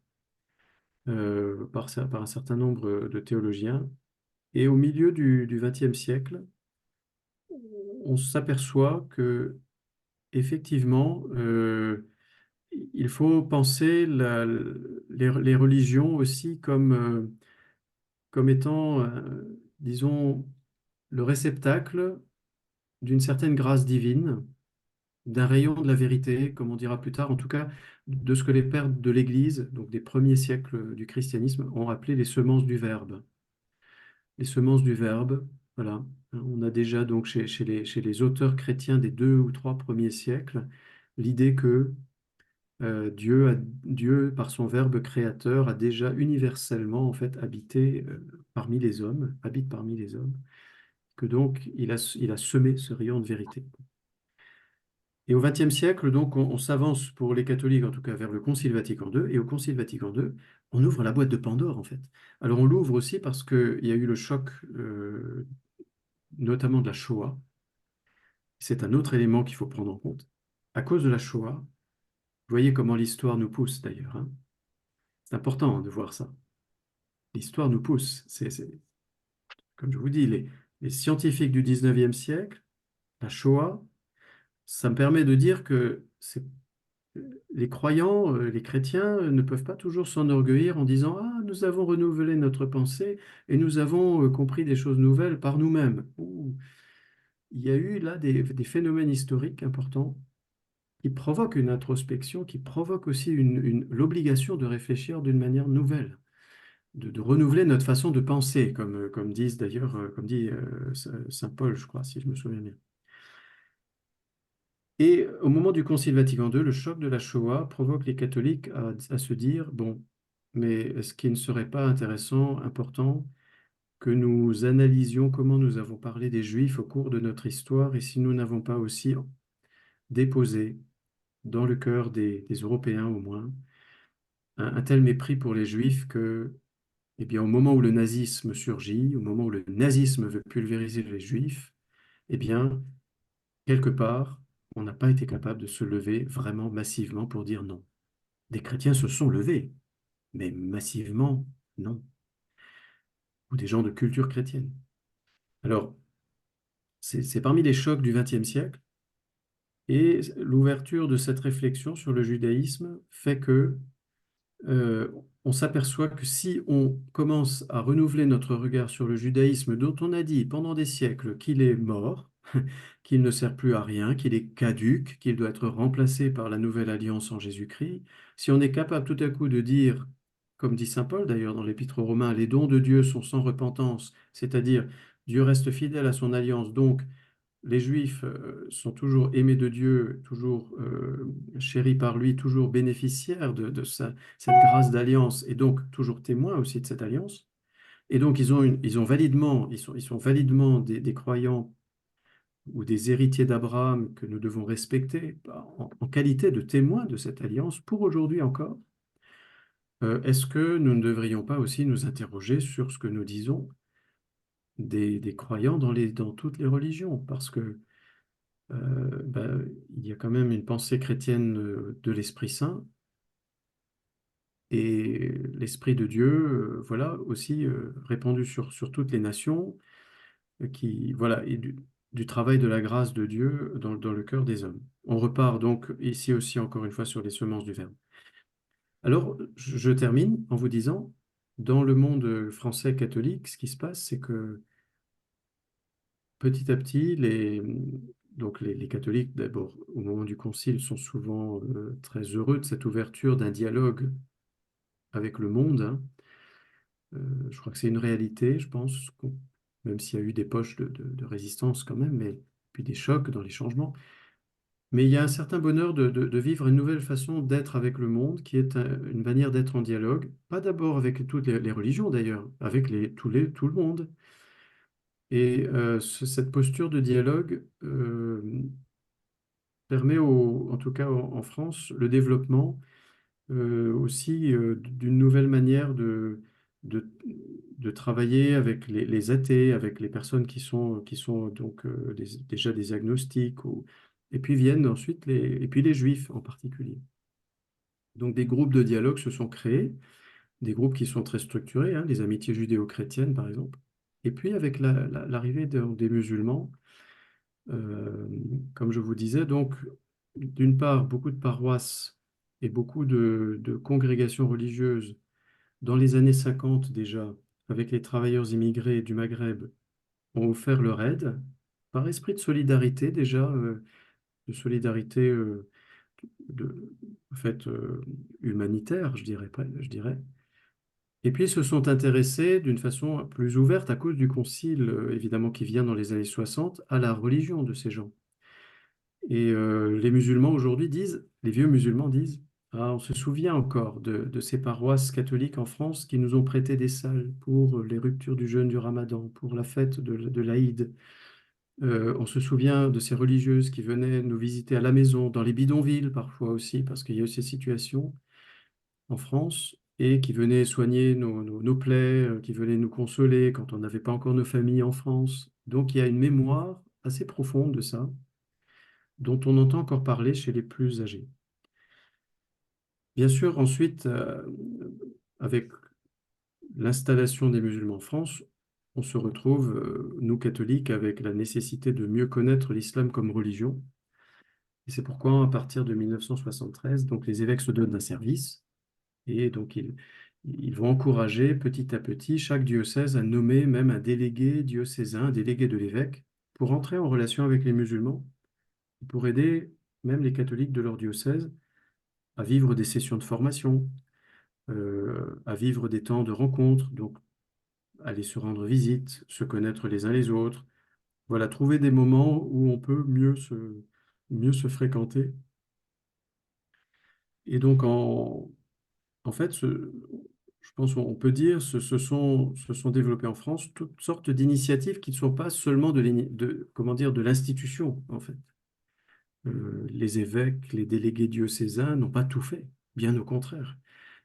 par un certain nombre de théologiens. Et au milieu du XXe siècle, on s'aperçoit que effectivement, il faut penser les religions aussi comme étant, disons, le réceptacle d'une certaine grâce divine, d'un rayon de la vérité, comme on dira plus tard, en tout cas de ce que les pères de l'Église, donc des premiers siècles du christianisme, ont appelé les semences du Verbe. Les semences du Verbe, voilà. On a déjà donc chez les auteurs chrétiens des 2 ou 3 premiers siècles l'idée que Dieu, par son Verbe créateur, a déjà universellement en fait habité parmi les hommes, habite parmi les hommes, que donc il a semé ce rayon de vérité. Et au XXe siècle, donc, on s'avance pour les catholiques, en tout cas, vers le Concile Vatican II. Et au Concile Vatican II, on ouvre la boîte de Pandore, en fait. Alors, on l'ouvre aussi parce qu'il y a eu le choc, notamment de la Shoah. C'est un autre élément qu'il faut prendre en compte. À cause de la Shoah, vous voyez comment l'histoire nous pousse, d'ailleurs, hein. C'est important, hein, de voir ça. L'histoire nous pousse. Comme je vous dis, les scientifiques du XIXe siècle, la Shoah, ça me permet de dire que les croyants, les chrétiens, ne peuvent pas toujours s'enorgueillir en disant: «Ah, nous avons renouvelé notre pensée et nous avons compris des choses nouvelles par nous-mêmes.» Il y a eu là des phénomènes historiques importants qui provoquent une introspection, qui provoquent aussi l'obligation de réfléchir d'une manière nouvelle, de renouveler notre façon de penser, comme disent d'ailleurs, comme dit Saint Paul, je crois, si je me souviens bien. Et au moment du Concile Vatican II, le choc de la Shoah provoque les catholiques à se dire: bon, mais est-ce qu'il ne serait pas intéressant, important, que nous analysions comment nous avons parlé des Juifs au cours de notre histoire et si nous n'avons pas aussi déposé dans le cœur des Européens au moins un tel mépris pour les Juifs que, eh bien, au moment où le nazisme surgit, au moment où le nazisme veut pulvériser les Juifs, eh bien, quelque part, on n'a pas été capable de se lever vraiment massivement pour dire non. Des chrétiens se sont levés, mais massivement, non. Ou des gens de culture chrétienne. Alors, c'est parmi les chocs du XXe siècle, et l'ouverture de cette réflexion sur le judaïsme fait que euh, on s'aperçoit que si on commence à renouveler notre regard sur le judaïsme, dont on a dit pendant des siècles qu'il est mort, qu'il ne sert plus à rien, qu'il est caduc, qu'il doit être remplacé par la nouvelle alliance en Jésus-Christ, si on est capable tout à coup de dire, comme dit saint Paul d'ailleurs dans l'Épître aux Romains, les dons de Dieu sont sans repentance, c'est-à-dire Dieu reste fidèle à son alliance, donc les Juifs sont toujours aimés de Dieu, toujours chéris par lui, toujours bénéficiaires de cette grâce d'alliance et donc toujours témoins aussi de cette alliance. Et donc ils sont validement des croyants ou des héritiers d'Abraham que nous devons respecter en qualité de témoins de cette alliance pour aujourd'hui encore. Est-ce que nous ne devrions pas aussi nous interroger sur ce que nous disons des croyants dans toutes les religions? Parce que il y a quand même une pensée chrétienne de l'Esprit Saint et l'Esprit de Dieu, voilà, aussi répandu sur toutes les nations, voilà, et du travail de la grâce de Dieu dans le cœur des hommes. On repart donc ici aussi encore une fois sur les semences du Verbe. Alors, je termine en vous disant, dans le monde français catholique, ce qui se passe, c'est que petit à petit, donc les catholiques, d'abord, au moment du concile, sont souvent très heureux de cette ouverture d'un dialogue avec le monde, hein. Je crois que c'est une réalité, je pense, même s'il y a eu des poches de résistance quand même, mais puis des chocs dans les changements. Mais il y a un certain bonheur de vivre une nouvelle façon d'être avec le monde, qui est une manière d'être en dialogue, pas d'abord avec toutes les religions d'ailleurs, avec tout le monde. Et cette posture de dialogue permet, en tout cas en France, le développement aussi d'une nouvelle manière de, de travailler avec les athées, avec les personnes qui sont donc déjà des agnostiques, et puis viennent ensuite et puis les juifs en particulier. Donc des groupes de dialogue se sont créés, des groupes qui sont très structurés, hein, les amitiés judéo-chrétiennes par exemple. Et puis avec l'arrivée des musulmans, euh, comme je vous disais, donc d'une part beaucoup de paroisses et beaucoup de congrégations religieuses dans les années 50 déjà, avec les travailleurs immigrés du Maghreb, ont offert leur aide par esprit de solidarité déjà, de solidarité de, en fait, humanitaire, je dirais. Et puis ils se sont intéressés d'une façon plus ouverte à cause du concile, évidemment, qui vient dans les années 60, à la religion de ces gens. Et les musulmans aujourd'hui disent, les vieux musulmans disent, ah, on se souvient encore de ces paroisses catholiques en France qui nous ont prêté des salles pour les ruptures du jeûne du Ramadan, pour la fête de l'Aïd. On se souvient de ces religieuses qui venaient nous visiter à la maison, dans les bidonvilles parfois aussi, parce qu'il y a eu ces situations en France, et qui venaient soigner nos plaies, qui venaient nous consoler quand on n'avait pas encore nos familles en France. Donc il y a une mémoire assez profonde de ça dont on entend encore parler chez les plus âgés. Bien sûr, ensuite, avec l'installation des musulmans en France, on se retrouve, nous catholiques, avec la nécessité de mieux connaître l'islam comme religion. Et c'est pourquoi, à partir de 1973, donc les évêques se donnent un service, et donc ils vont encourager petit à petit chaque diocèse à nommer même un délégué diocésain, un délégué de l'évêque, pour entrer en relation avec les musulmans, pour aider même les catholiques de leur diocèse à vivre des sessions de formation, à vivre des temps de rencontre, donc aller se rendre visite, se connaître les uns les autres. Voilà, trouver des moments où on peut mieux se fréquenter. Et donc, en fait, je pense qu'on peut dire se sont développées en France toutes sortes d'initiatives qui ne sont pas seulement comment dire, de l'institution, en fait. Les évêques, les délégués diocésains n'ont pas tout fait, bien au contraire.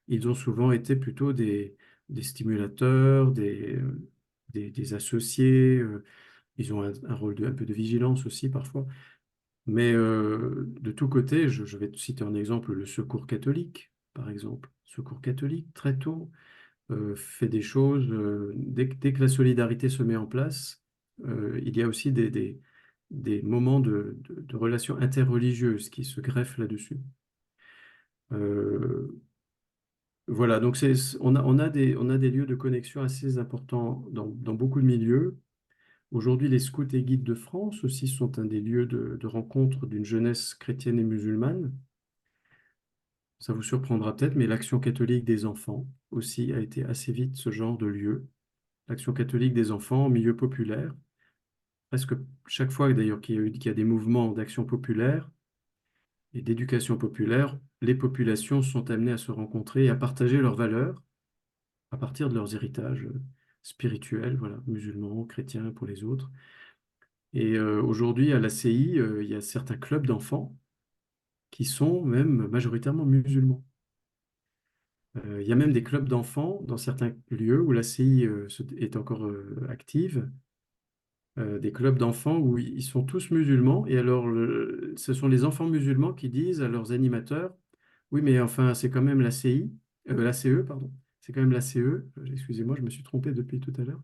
Ils ont souvent été plutôt des stimulateurs, des associés. Ils ont un rôle un peu de vigilance aussi parfois. Mais de tous côtés, je vais te citer un exemple, le Secours catholique, par exemple. Secours catholique, très tôt, fait des choses. Dès que la solidarité se met en place, il y a aussi des moments de relations interreligieuses qui se greffent là-dessus. Euh, Voilà, donc on a des lieux de connexion assez importants dans beaucoup de milieux. Aujourd'hui, les scouts et guides de France aussi sont un des lieux de rencontre d'une jeunesse chrétienne et musulmane. Ça vous surprendra peut-être, mais l'Action catholique des enfants aussi a été assez vite ce genre de lieu. L'Action catholique des enfants en milieu populaire. Presque chaque fois d'ailleurs qu'il y a des mouvements d'action populaire et d'éducation populaire, les populations sont amenées à se rencontrer et à partager leurs valeurs à partir de leurs héritages spirituels, voilà, musulmans, chrétiens pour les autres. Et aujourd'hui, à l'ACI, il y a certains clubs d'enfants qui sont même majoritairement musulmans. Il y a même des clubs d'enfants dans certains lieux où l'ACI est encore active, des clubs d'enfants où ils sont tous musulmans. Et alors, ce sont les enfants musulmans qui disent à leurs animateurs, oui, mais enfin, c'est quand même l'ACI, l'ACE, pardon, c'est quand même l'ACE, excusez-moi, je me suis trompé depuis tout à l'heure,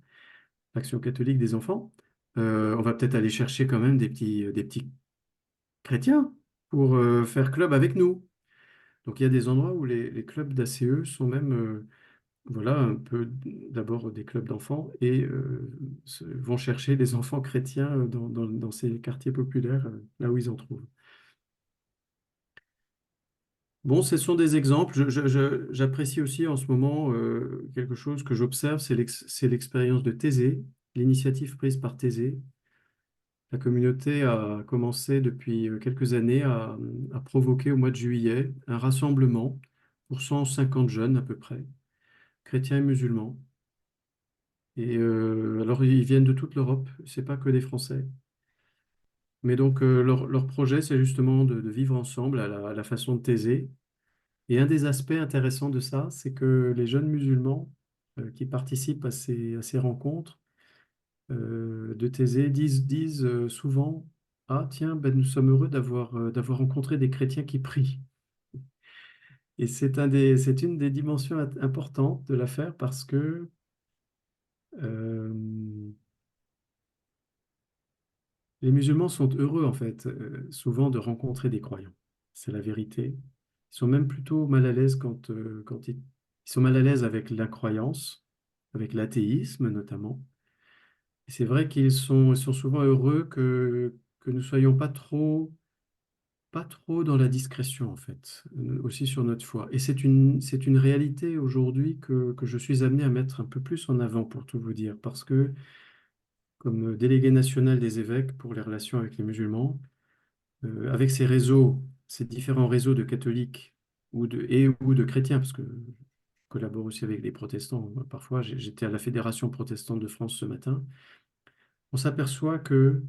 l'Action catholique des enfants. On va peut-être aller chercher quand même des petits chrétiens pour faire club avec nous. Donc il y a des endroits où les clubs d'ACE sont même voilà, un peu d'abord des clubs d'enfants et vont chercher des enfants chrétiens dans ces quartiers populaires, là où ils en trouvent. Bon, ce sont des exemples. J'apprécie aussi en ce moment quelque chose que j'observe, c'est l'expérience de Thésée, l'initiative prise par Thésée. La communauté a commencé depuis quelques années à provoquer au mois de juillet un rassemblement pour 150 jeunes à peu près, chrétiens et musulmans. Et alors ils viennent de toute l'Europe, c'est pas que des Français. Mais donc leur projet, c'est justement de vivre ensemble à la façon de Thésée. Et un des aspects intéressants de ça, c'est que les jeunes musulmans qui participent à ces rencontres de Thésée disent souvent, ah tiens, ben, nous sommes heureux d'avoir rencontré des chrétiens qui prient. Et c'est une des dimensions importantes de l'affaire parce que euh, les musulmans sont heureux en fait, souvent de rencontrer des croyants. C'est la vérité. Ils sont même plutôt mal à l'aise quand ils sont mal à l'aise avec l'incroyance, avec l'athéisme notamment. Et c'est vrai ils sont souvent heureux que nous soyons pas trop dans la discrétion, en fait, aussi sur notre foi. Et c'est une réalité aujourd'hui que je suis amené à mettre un peu plus en avant, pour tout vous dire, parce que comme délégué national des évêques pour les relations avec les musulmans, avec ces réseaux, ces différents réseaux de catholiques ou de chrétiens, parce que je collabore aussi avec les protestants, parfois, j'étais à la Fédération protestante de France ce matin, on s'aperçoit que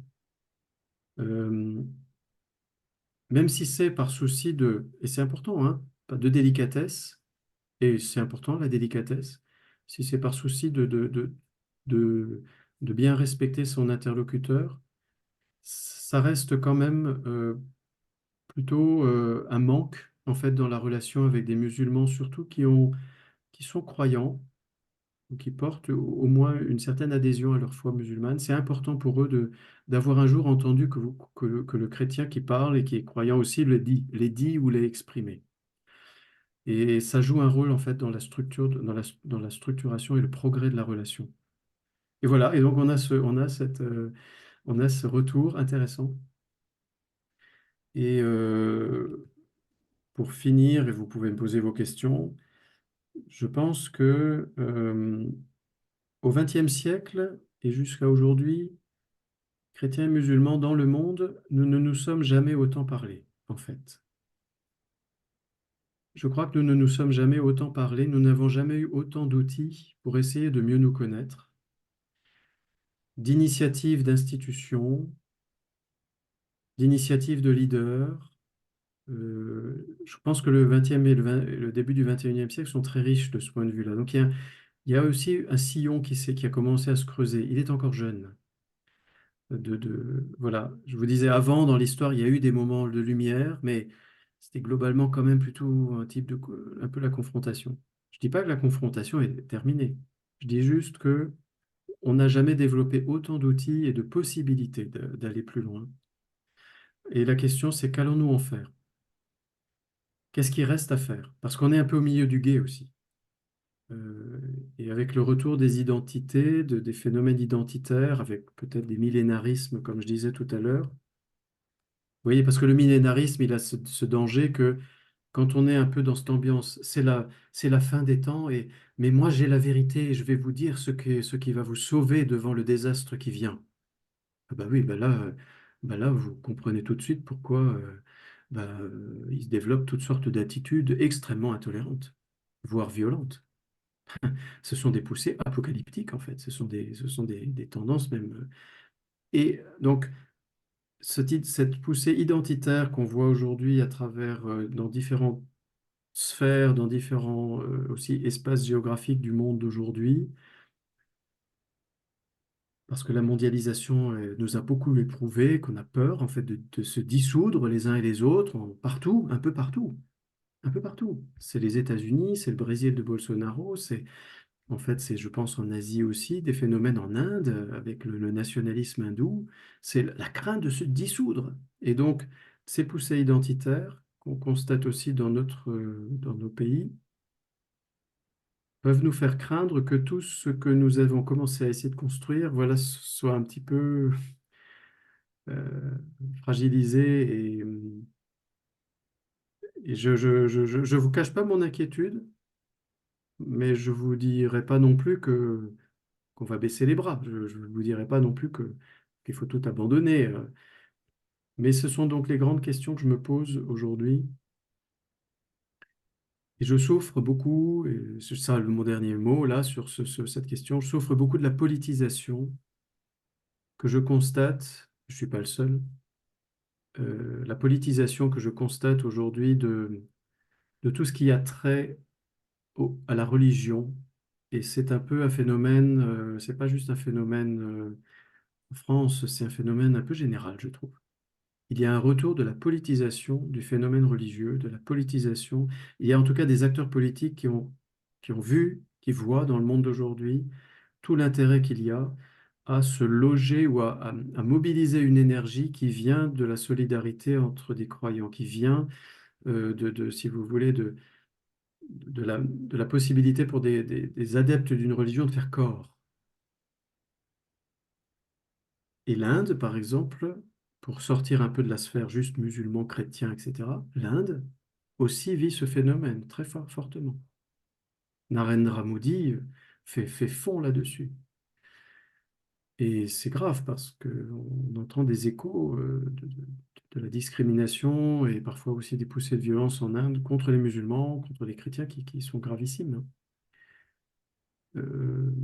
euh, même si c'est par souci et c'est important, hein, pas de délicatesse, et c'est important la délicatesse, si c'est par souci de, de bien respecter son interlocuteur, ça reste quand même plutôt un manque en fait dans la relation avec des musulmans, surtout qui sont croyants ou qui portent au moins une certaine adhésion à leur foi musulmane. C'est important pour eux d'avoir un jour entendu que le chrétien qui parle et qui est croyant aussi les dit ou les exprimé. Et ça joue un rôle en fait dans la structure, dans la structuration et le progrès de la relation. Et voilà, et donc on a ce retour intéressant. Et pour finir, et vous pouvez me poser vos questions, je pense que au XXe siècle et jusqu'à aujourd'hui, chrétiens et musulmans dans le monde, nous ne nous sommes jamais autant parlé, en fait. Je crois que nous ne nous sommes jamais autant parlé, nous n'avons jamais eu autant d'outils pour essayer de mieux nous connaître, d'initiatives d'institutions, d'initiatives de leaders. Je pense que le 20e et le début du 21e siècle sont très riches de ce point de vue-là. Donc il y a aussi un sillon qui a commencé à se creuser. Il est encore jeune. Voilà, je vous disais avant, dans l'histoire, il y a eu des moments de lumière, mais c'était globalement quand même plutôt un peu la confrontation. Je dis pas que la confrontation est terminée. Je dis juste que on n'a jamais développé autant d'outils et de possibilités d'aller plus loin. Et la question, c'est qu'allons-nous en faire? Qu'est-ce qui reste à faire? Parce qu'on est un peu au milieu du gué aussi. Euh, et avec le retour des identités, des phénomènes identitaires, avec peut-être des millénarismes, comme je disais tout à l'heure. Vous voyez, parce que le millénarisme, il a ce danger que quand on est un peu dans cette ambiance, c'est la fin des temps, mais moi j'ai la vérité et je vais vous dire ce qui va vous sauver devant le désastre qui vient. Ah bah oui, bah là, vous comprenez tout de suite pourquoi il se développe toutes sortes d'attitudes extrêmement intolérantes, voire violentes. Ce sont des poussées apocalyptiques, en fait. Ce sont des tendances même. Et donc, cette poussée identitaire qu'on voit aujourd'hui à travers, dans différentes sphères, dans différents aussi espaces géographiques du monde d'aujourd'hui, parce que la mondialisation nous a beaucoup éprouvé, qu'on a peur en fait de se dissoudre les uns et les autres, partout, un peu partout, un peu partout. C'est les États-Unis, c'est le Brésil de Bolsonaro, en fait, c'est, je pense, en Asie aussi, des phénomènes en Inde, avec le nationalisme hindou, c'est la crainte de se dissoudre. Et donc, ces poussées identitaires qu'on constate aussi dans nos pays, peuvent nous faire craindre que tout ce que nous avons commencé à essayer de construire, voilà, soit un petit peu euh, fragilisé. Et je vous cache pas mon inquiétude, mais je vous dirai pas non plus qu'on va baisser les bras. Je ne vous dirai pas non plus qu'il faut tout abandonner. Mais ce sont donc les grandes questions que je me pose aujourd'hui. Et je souffre beaucoup, et c'est ça mon dernier mot là sur cette question, je souffre beaucoup de la politisation que je constate, je ne suis pas le seul, la politisation que je constate aujourd'hui de tout ce qui a trait à la religion. Et c'est un peu un phénomène, c'est pas juste un phénomène en France, c'est un phénomène un peu général, je trouve. Il y a un retour de la politisation du phénomène religieux, de la politisation. Il y a en tout cas des acteurs politiques qui ont vu, qui voient dans le monde d'aujourd'hui tout l'intérêt qu'il y a à se loger ou à mobiliser une énergie qui vient de la solidarité entre des croyants, qui vient si vous voulez, de la possibilité pour des adeptes d'une religion de faire corps. Et l'Inde, par exemple, pour sortir un peu de la sphère juste musulman, chrétien, etc., l'Inde aussi vit ce phénomène très fortement. Narendra Modi fait fond là-dessus. Et c'est grave parce qu'on entend des échos de la discrimination et parfois aussi des poussées de violence en Inde contre les musulmans, contre les chrétiens qui sont gravissimes, hein. Euh,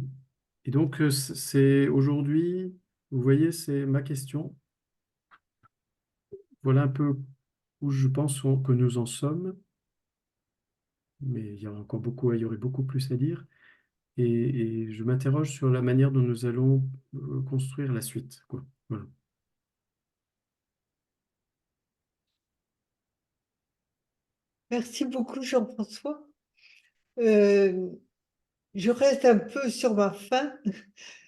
et donc, c'est aujourd'hui, vous voyez, c'est ma question. Voilà un peu où je pense que nous en sommes, mais il y a encore beaucoup, il y aurait beaucoup plus à dire. Et je m'interroge sur la manière dont nous allons construire la suite, quoi. Voilà. Merci beaucoup, Jean-François. Euh, je reste un peu sur ma faim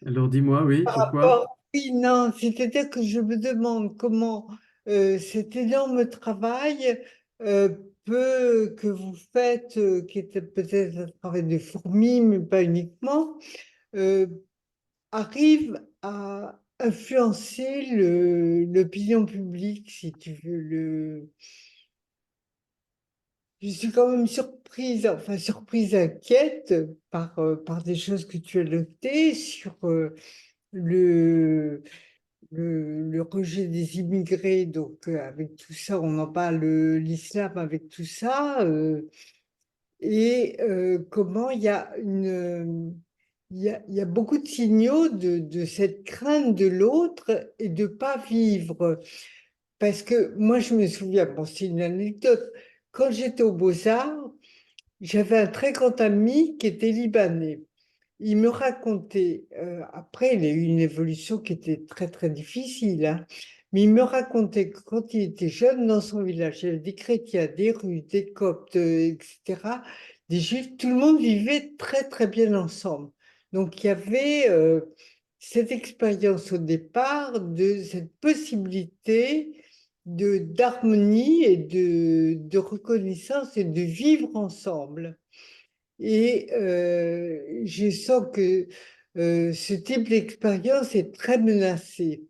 Alors dis-moi, oui, par pourquoi? rapport. Oui, non, c'est-à-dire que je me demande comment cet énorme travail euh, que vous faites, qui était peut-être un travail de fourmi, mais pas uniquement, euh, arrive à influencer l'opinion publique, si tu veux. Je suis quand même surprise, enfin surprise, inquiète par des choses que tu as notées sur le, le rejet des immigrés. Donc avec tout ça, on en parle, l'islam avec tout ça, et comment il y a il y a beaucoup de signaux de cette crainte de l'autre et de pas vivre. Parce que moi, je me souviens, bon, c'est une anecdote, quand j'étais aux Beaux-Arts, j'avais un très grand ami qui était libanais. Il me racontait, après, il a eu une évolution qui était très, très difficile, hein, mais il me racontait que quand il était jeune, dans son village, il y avait des chrétiens, des Russes, des Coptes, etc., des Juifs, tout le monde vivait très, très bien ensemble. Donc, il y avait cette expérience au départ de cette possibilité d'harmonie et de reconnaissance et de vivre ensemble. Et je sens que ce type d'expérience est très menacé.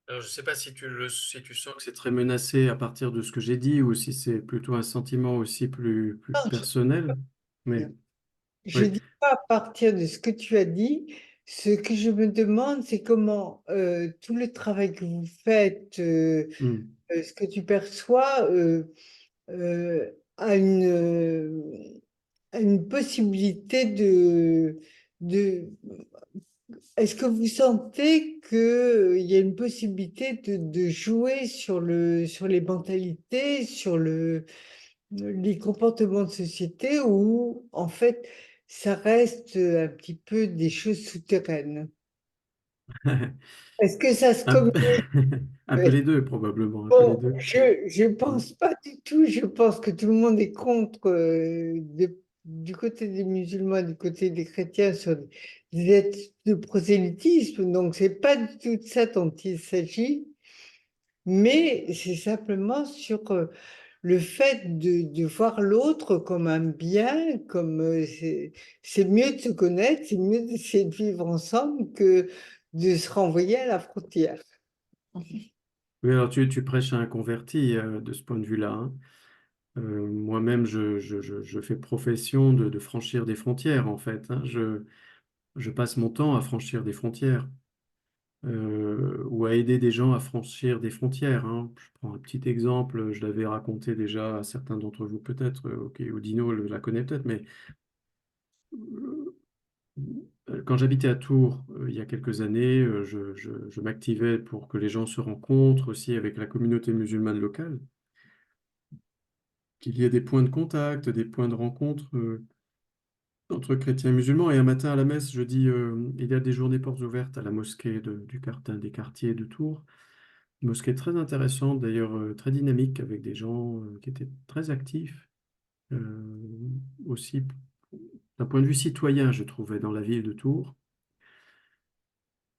Alors, je ne sais pas si tu sens que c'est très menacé à partir de ce que j'ai dit ou si c'est plutôt un sentiment aussi plus Non, personnel. Mais je oui. dis pas à partir de ce que tu as dit. Ce que je me demande, c'est comment tout le travail que vous faites, Hmm. ce que tu perçois, a a une possibilité de est-ce que vous sentez qu'il y a une possibilité de jouer sur sur les mentalités, sur les comportements de société où, en fait, ça reste un petit peu des choses souterraines? Est-ce que ça se Un, communique? un peu les deux, probablement, un peu les Bon, deux. je Hmm. pense pas du tout. Je pense que tout le monde est contre, du côté des musulmans, du côté des chrétiens, sur des actes de prosélytisme. Donc, c'est pas du tout de ça dont il s'agit, mais c'est simplement sur le fait de voir l'autre comme un bien, comme c'est mieux de se connaître, c'est mieux d'essayer de vivre ensemble que de se renvoyer à la frontière. Oui, alors tu prêches à un converti de ce point de vue-là, hein. Moi-même, je fais profession de franchir des frontières, en fait, hein. Je passe mon temps à franchir des frontières. ou à aider des gens à franchir des frontières, hein. Je prends un petit exemple, je l'avais raconté déjà à certains d'entre vous peut-être, ok, Odino la connaît peut-être, mais quand j'habitais à Tours il y a quelques années, je m'activais pour que les gens se rencontrent aussi avec la communauté musulmane locale, qu'il y ait des points de contact, des points de rencontre entre chrétiens et musulmans. Et un matin à la messe, je dis, il y a des journées portes ouvertes à la mosquée d'un des quartiers de Tours. Une mosquée très intéressante, d'ailleurs très dynamique, avec des gens qui étaient très actifs, euh, aussi d'un point de vue citoyen, je trouvais, dans la ville de Tours.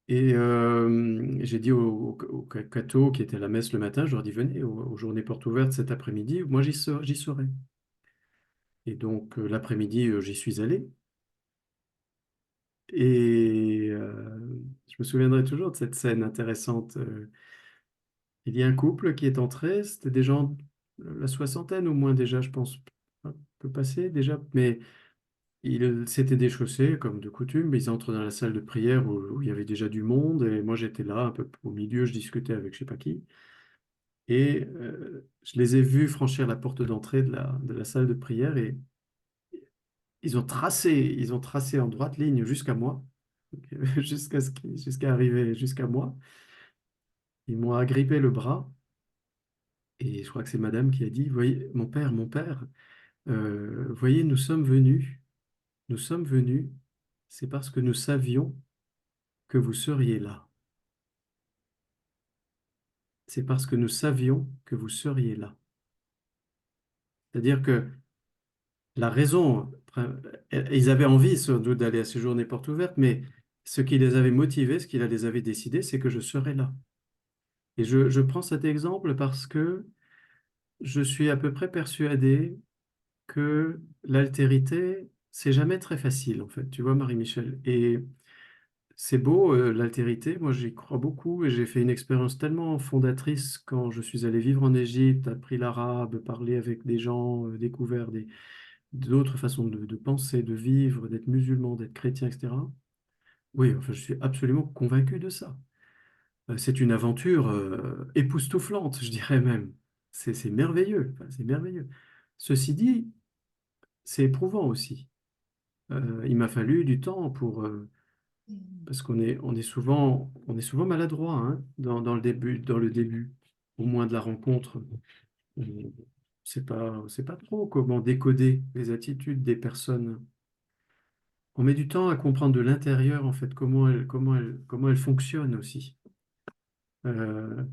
Et j'ai dit aux cathos qui étaient à la messe le matin, je leur dis, venez aux journées portes ouvertes cet après-midi, moi j'y serai. Et donc l'après-midi, j'y suis allé. Et je me souviendrai toujours de cette scène intéressante. Il y a un couple qui est entré, c'était des gens, la soixantaine au moins déjà, je pense, un peu passé déjà, mais ils s'étaient déchaussés comme de coutume, mais ils entrent dans la salle de prière où il y avait déjà du monde, et moi j'étais là, un peu au milieu, je discutais avec je sais pas qui, et je les ai vus franchir la porte d'entrée de la salle de prière, et ils ont tracé en droite ligne jusqu'à moi, jusqu'à arriver jusqu'à moi. Ils m'ont agrippé le bras, et je crois que c'est madame qui a dit, voyez, mon père, voyez, nous sommes venus, c'est parce que nous savions que vous seriez là. C'est parce que nous savions que vous seriez là. C'est-à-dire que la raison, ils avaient envie sans doute d'aller à ces journées portes ouvertes, mais ce qui les avait motivés, ce qui les avait décidés, c'est que je serais là. Et je prends cet exemple parce que je suis à peu près persuadé que l'altérité, c'est jamais très facile, en fait. Tu vois, Marie-Michel. Et c'est beau, l'altérité. Moi, j'y crois beaucoup et j'ai fait une expérience tellement fondatrice quand je suis allé vivre en Égypte, appris l'arabe, parlé avec des gens, découvert d'autres façons de penser, de vivre, d'être musulman, d'être chrétien, etc. Oui, enfin, je suis absolument convaincu de ça. C'est une aventure époustouflante, je dirais même. C'est merveilleux, enfin, c'est merveilleux. Ceci dit, c'est éprouvant aussi. Il m'a fallu du temps parce on est souvent maladroit, hein, dans le début, au moins de la rencontre. On ne sait pas trop comment décoder les attitudes des personnes. On met du temps à comprendre de l'intérieur, en fait, comment elles fonctionnent aussi. Euh,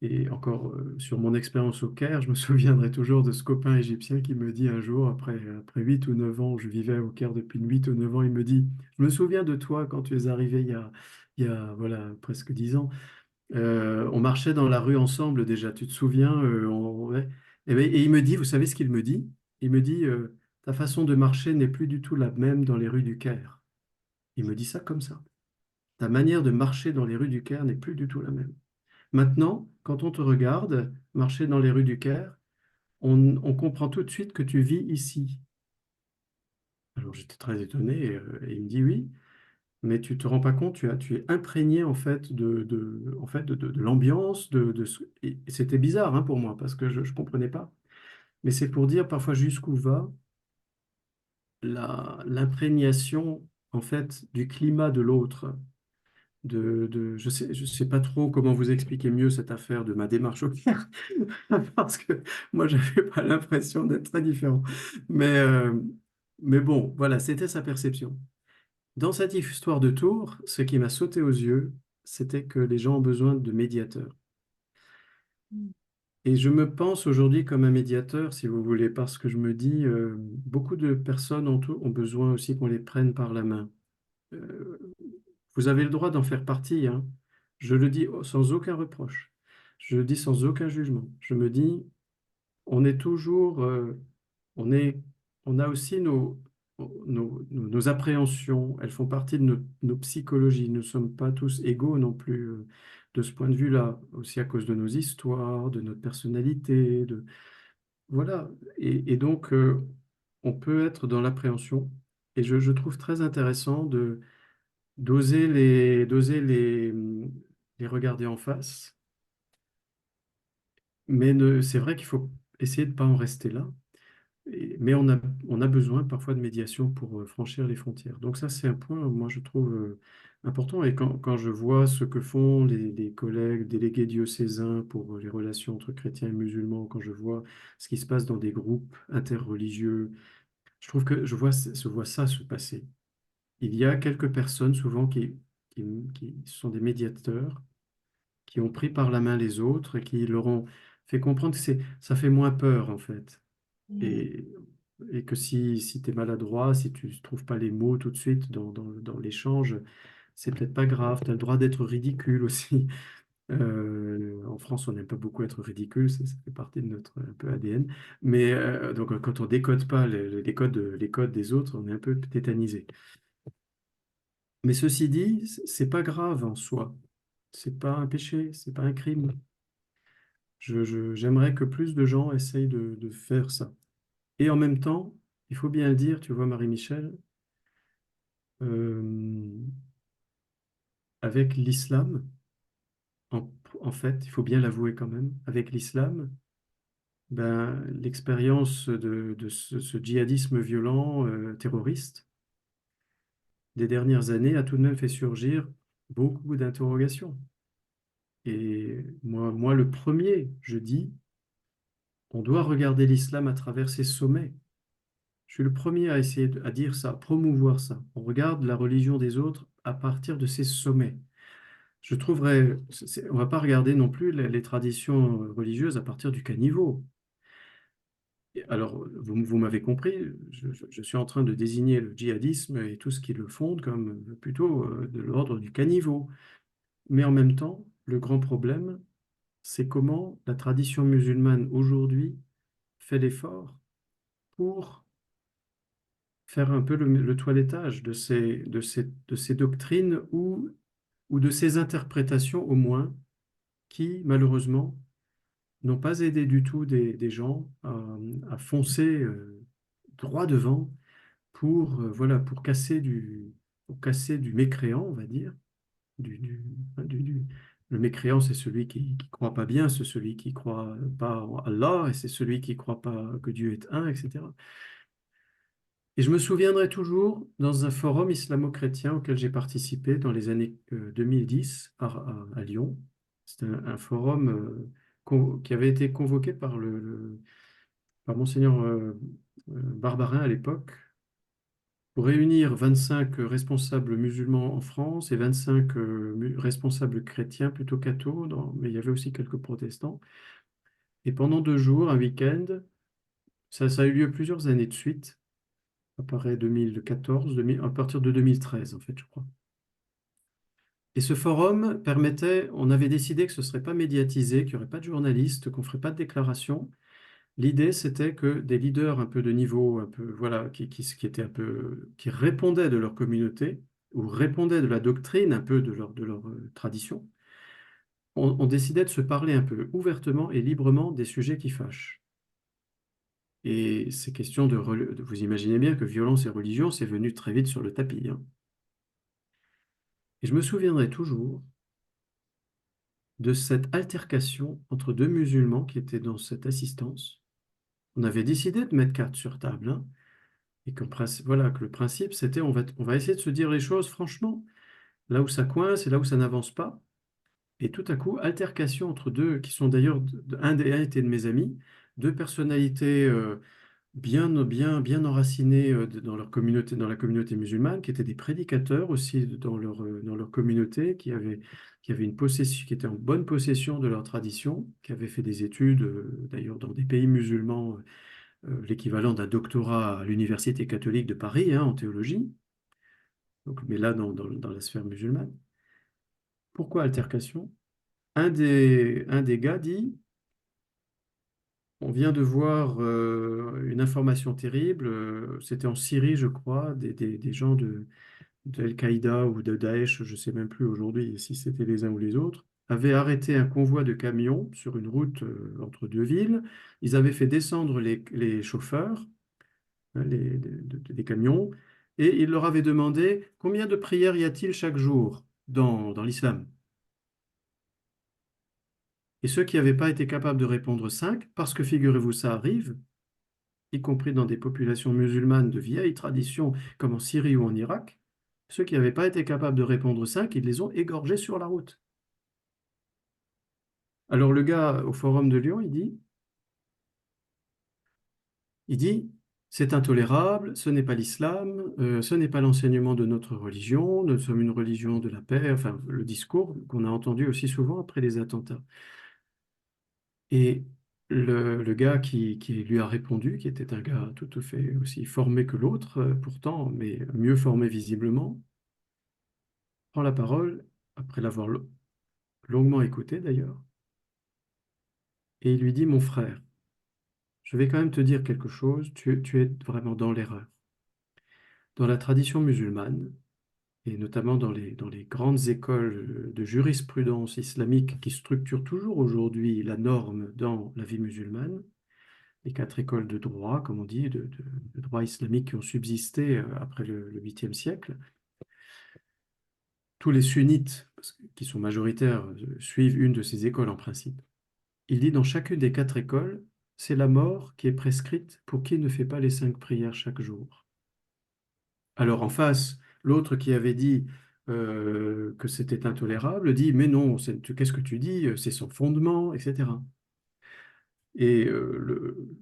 et encore, sur mon expérience au Caire, je me souviendrai toujours de ce copain égyptien qui me dit un jour, après 8 ou 9 ans, je vivais au Caire depuis 8 ou 9 ans, il me dit, je me souviens de toi quand tu es arrivé il y a voilà, presque 10 ans. On marchait dans la rue ensemble déjà, tu te souviens, ouais. Et il me dit, vous savez ce qu'il me dit? Il me dit, ta façon de marcher n'est plus du tout la même dans les rues du Caire. Il me dit ça comme ça. Ta manière de marcher dans les rues du Caire n'est plus du tout la même. Maintenant, quand on te regarde marcher dans les rues du Caire, on comprend tout de suite que tu vis ici. Alors j'étais très étonné et il me dit oui, mais tu te rends pas compte, tu es imprégné en fait en fait de l'ambiance, et c'était bizarre hein, pour moi parce que je ne comprenais pas. Mais c'est pour dire parfois jusqu'où va l'imprégnation en fait du climat de l'autre. Je sais pas trop comment vous expliquer mieux cette affaire de ma démarche au Caire, parce que moi, j'avais pas l'impression d'être très différent. Mais, euh, mais bon, voilà, c'était sa perception. Dans cette histoire de Tours, ce qui m'a sauté aux yeux, c'était que les gens ont besoin de médiateurs. Et je me pense aujourd'hui comme un médiateur, si vous voulez, parce que je me dis, beaucoup de personnes ont besoin aussi qu'on les prenne par la main. Euh, Vous avez le droit d'en faire partie, hein. Je le dis sans aucun reproche. Je le dis sans aucun jugement. Je me dis, on est toujours, on est, on a aussi nos appréhensions. Elles font partie de nos psychologies. Nous ne sommes pas tous égaux non plus de ce point de vue-là, aussi à cause de nos histoires, de notre personnalité, voilà. Et donc, on peut être dans l'appréhension. Et je trouve très intéressant les regarder en face. Mais c'est vrai qu'il faut essayer de ne pas en rester là. Mais on a besoin parfois de médiation pour franchir les frontières. Donc ça, c'est un point, moi, je trouve important. Et quand je vois ce que font les collègues délégués diocésains pour les relations entre chrétiens et musulmans, quand je vois ce qui se passe dans des groupes interreligieux, je trouve que je vois ça se passer. Il y a quelques personnes souvent qui sont des médiateurs, qui ont pris par la main les autres et qui leur ont fait comprendre que ça fait moins peur, en fait. Et, et que si tu es maladroit, si tu ne trouves pas les mots tout de suite dans l'échange, c'est peut-être pas grave. Tu as le droit d'être ridicule aussi. En France, on n'aime pas beaucoup être ridicule, ça fait partie de notre un peu ADN. Mais donc, quand on décode pas les codes des autres, on est un peu tétanisé. Mais ceci dit, c'est pas grave en soi. C'est pas un péché, c'est pas un crime. J'aimerais que plus de gens essayent de faire ça. Et en même temps, il faut bien le dire, tu vois, Marie-Michel, euh, avec l'islam, en, en fait, il faut bien l'avouer quand même, avec l'islam, ben, l'expérience de ce djihadisme violent, terroriste, des dernières années a tout de même fait surgir beaucoup d'interrogations. Et moi, le premier, je dis, on doit regarder l'islam à travers ses sommets. Je suis le premier à essayer à dire ça, à promouvoir ça. On regarde la religion des autres à partir de ses sommets. Je trouverais, on va pas regarder non plus les traditions religieuses à partir du caniveau. Alors, vous m'avez compris, je suis en train de désigner le djihadisme et tout ce qui le fonde comme plutôt de l'ordre du caniveau. Mais en même temps, le grand problème, c'est comment la tradition musulmane aujourd'hui fait l'effort pour faire un peu le toilettage de ces doctrines ou de ces interprétations au moins qui, malheureusement, n'ont pas aidé du tout des gens à foncer droit devant pour, voilà, pour casser du mécréant, on va dire. Du, du- du- Le mécréant, c'est celui qui ne croit pas bien, c'est celui qui ne croit pas en Allah, et c'est celui qui ne croit pas que Dieu est un, etc. Et je me souviendrai toujours dans un forum islamo-chrétien auquel j'ai participé dans les années 2010 à Lyon. C'était un forum qui avait été convoqué par par Monseigneur Barbarin à l'époque pour réunir 25 responsables musulmans en France et 25 responsables chrétiens plutôt cathos, mais il y avait aussi quelques protestants. Et pendant 2 jours, un week-end, ça a eu lieu plusieurs années de suite, apparaît 2014, à partir de 2013 en fait, je crois. Et ce forum permettait, on avait décidé que ce ne serait pas médiatisé, qu'il n'y aurait pas de journalistes, qu'on ne ferait pas de déclaration. L'idée, c'était que des leaders un peu de niveau, un peu, voilà, qui étaient un peu, qui répondaient de leur communauté ou répondaient de la doctrine un peu de leur tradition, on décidait de se parler un peu ouvertement et librement des sujets qui fâchent. Et ces questions vous imaginez bien que violence et religion, c'est venu très vite sur le tapis, hein. Et je me souviendrai toujours de cette altercation entre deux musulmans qui étaient dans cette assistance. On avait décidé de mettre carte sur table, hein, et voilà, que le principe, c'était on va essayer de se dire les choses franchement, là où ça coince et là où ça n'avance pas. Et tout à coup, altercation entre deux, qui sont d'ailleurs, un était de mes amis, deux personnalités bien enracinés dans la communauté musulmane, qui étaient des prédicateurs aussi dans leur communauté, qui avaient une possession, qui étaient en bonne possession de leur tradition, qui avaient fait des études, d'ailleurs dans des pays musulmans, l'équivalent d'un doctorat à l'Université catholique de Paris, hein, en théologie, donc, mais là dans la sphère musulmane. Pourquoi altercation? Un des gars dit, on vient de voir une information terrible. C'était en Syrie, je crois, des gens d'Al-Qaïda ou de Daesh, je ne sais même plus aujourd'hui si c'était les uns ou les autres, avaient arrêté un convoi de camions sur une route entre deux villes. Ils avaient fait descendre les chauffeurs, hein, des camions. Et il leur avait demandé combien de prières y a-t-il chaque jour dans l'islam? Et ceux qui n'avaient pas été capables de répondre 5, parce que figurez-vous, ça arrive, y compris dans des populations musulmanes de vieille tradition, comme en Syrie ou en Irak, ceux qui n'avaient pas été capables de répondre 5, ils les ont égorgés sur la route. Alors le gars au Forum de Lyon, il dit, c'est intolérable, ce n'est pas l'islam, ce n'est pas l'enseignement de notre religion, nous sommes une religion de la paix, enfin le discours qu'on a entendu aussi souvent après les attentats. Et le gars qui lui a répondu, qui était un gars tout à fait aussi formé que l'autre, pourtant, mais mieux formé visiblement, prend la parole, après l'avoir longuement écouté d'ailleurs, et il lui dit, mon frère, je vais quand même te dire quelque chose, tu es vraiment dans l'erreur. Dans la tradition musulmane, et notamment dans les grandes écoles de jurisprudence islamique qui structurent toujours aujourd'hui la norme dans la vie musulmane, les 4 écoles de droit, comme on dit, de droit islamique qui ont subsisté après le 8e siècle, tous les sunnites, qui sont majoritaires, suivent une de ces écoles en principe. Il dit dans chacune des 4 écoles, c'est la mort qui est prescrite pour qui ne fait pas les 5 prières chaque jour. Alors en face, l'autre qui avait dit que c'était intolérable dit, mais non, qu'est-ce que tu dis? C'est sans fondement, etc. Et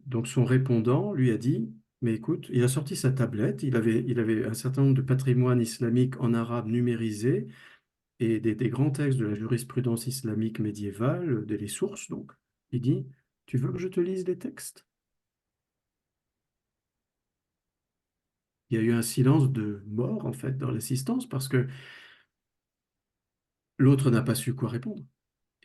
donc son répondant lui a dit, mais écoute, il a sorti sa tablette, il avait un certain nombre de patrimoines islamiques en arabe numérisés et des grands textes de la jurisprudence islamique médiévale, les sources donc. Il dit, tu veux que je te lise les textes? Il y a eu un silence de mort en fait dans l'assistance parce que l'autre n'a pas su quoi répondre.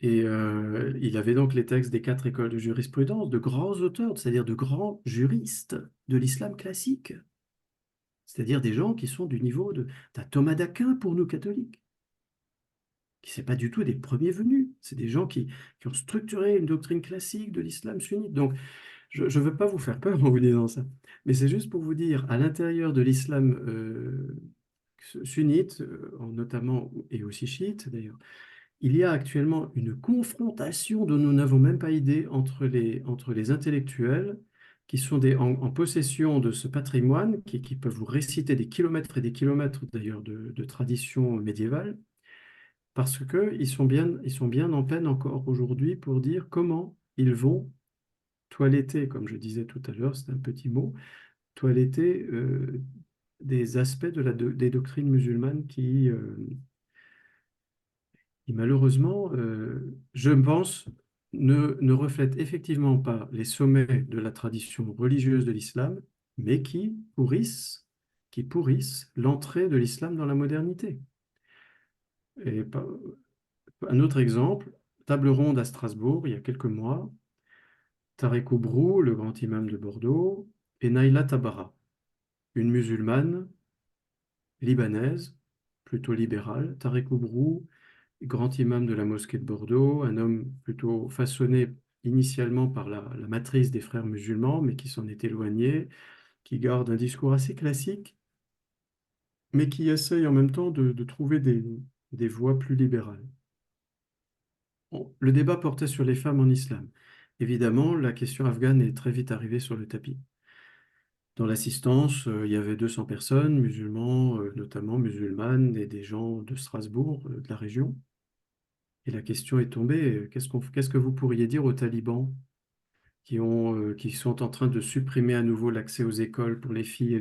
Et il avait donc les textes des 4 écoles de jurisprudence, de grands auteurs, c'est-à-dire de grands juristes de l'islam classique, c'est-à-dire des gens qui sont du niveau d'un Thomas d'Aquin pour nous catholiques, qui ne sont pas du tout des premiers venus, c'est des gens qui ont structuré une doctrine classique de l'islam sunnite. Donc, je ne veux pas vous faire peur en vous disant ça, mais c'est juste pour vous dire, à l'intérieur de l'islam sunnite, notamment, et aussi chiite d'ailleurs, il y a actuellement une confrontation dont nous n'avons même pas idée entre les intellectuels qui sont en possession de ce patrimoine, qui peuvent vous réciter des kilomètres et des kilomètres d'ailleurs de tradition médiévale, parce qu'ils sont bien en peine encore aujourd'hui pour dire comment ils vont toiletter, comme je disais tout à l'heure, c'est un petit mot, toiletter des aspects des doctrines musulmanes qui malheureusement, je pense, ne reflètent effectivement pas les sommets de la tradition religieuse de l'islam, mais qui pourrissent l'entrée de l'islam dans la modernité. Et un autre exemple, table ronde à Strasbourg, il y a quelques mois, Tarek Oubrou, le grand imam de Bordeaux, et Naila Tabara, une musulmane libanaise, plutôt libérale. Tarek Oubrou, grand imam de la mosquée de Bordeaux, un homme plutôt façonné initialement par la matrice des frères musulmans, mais qui s'en est éloigné, qui garde un discours assez classique, mais qui essaye en même temps de trouver des voies plus libérales. Bon, le débat portait sur les femmes en islam. Évidemment, la question afghane est très vite arrivée sur le tapis. Dans l'assistance, il y avait 200 personnes, musulmans, notamment musulmanes, et des gens de Strasbourg, de la région. Et la question est tombée, qu'est-ce que vous pourriez dire aux talibans qui sont en train de supprimer à nouveau l'accès aux écoles pour les filles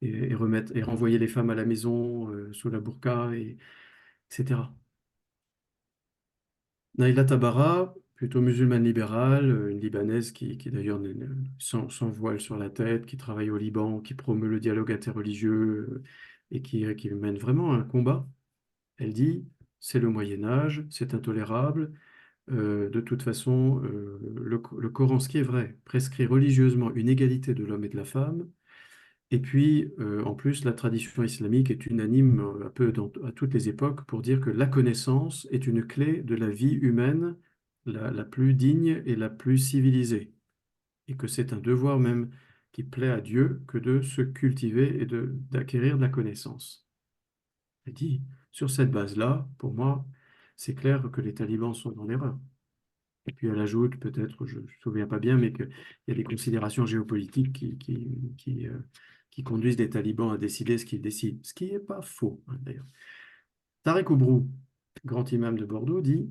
et renvoyer les femmes à la maison sous la burqa, etc. Naila Tabara, plutôt musulmane libérale, une Libanaise qui d'ailleurs sans voile sur la tête, qui travaille au Liban, qui promeut le dialogue interreligieux et qui mène vraiment un combat. Elle dit, c'est le Moyen Âge, c'est intolérable. De toute façon, le Coran, ce qui est vrai, prescrit religieusement une égalité de l'homme et de la femme. Et puis, en plus, la tradition islamique est unanime un peu à toutes les époques pour dire que la connaissance est une clé de la vie humaine la plus digne et la plus civilisée. Et que c'est un devoir même qui plaît à Dieu que de se cultiver et d'acquérir de la connaissance. Elle dit, sur cette base-là, pour moi, c'est clair que les talibans sont dans l'erreur. Et puis elle ajoute, peut-être, je ne me souviens pas bien, mais qu'il y a des considérations géopolitiques qui conduisent les talibans à décider ce qu'ils décident, ce qui n'est pas faux, hein, d'ailleurs. Tarek Oubrou, grand imam de Bordeaux, dit,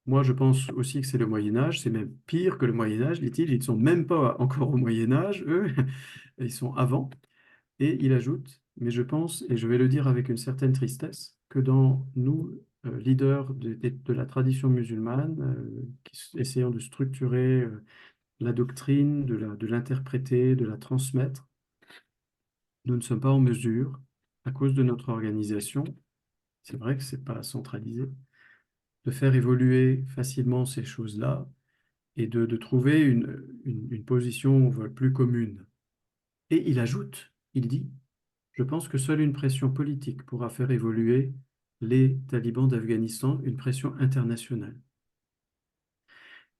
moi je pense aussi que c'est le Moyen Âge, c'est même pire que le Moyen Âge, dit-il, ils ne sont même pas encore au Moyen Âge, eux, ils sont avant. Et il ajoute, mais je pense, et je vais le dire avec une certaine tristesse, que dans nous, leaders de la tradition musulmane, essayant de structurer la doctrine, de l'interpréter, de la transmettre, nous ne sommes pas en mesure, à cause de notre organisation, c'est vrai que ce n'est pas centralisé, de faire évoluer facilement ces choses-là et de trouver une position plus commune. Et il ajoute, il dit, je pense que seule une pression politique pourra faire évoluer les talibans d'Afghanistan, une pression internationale.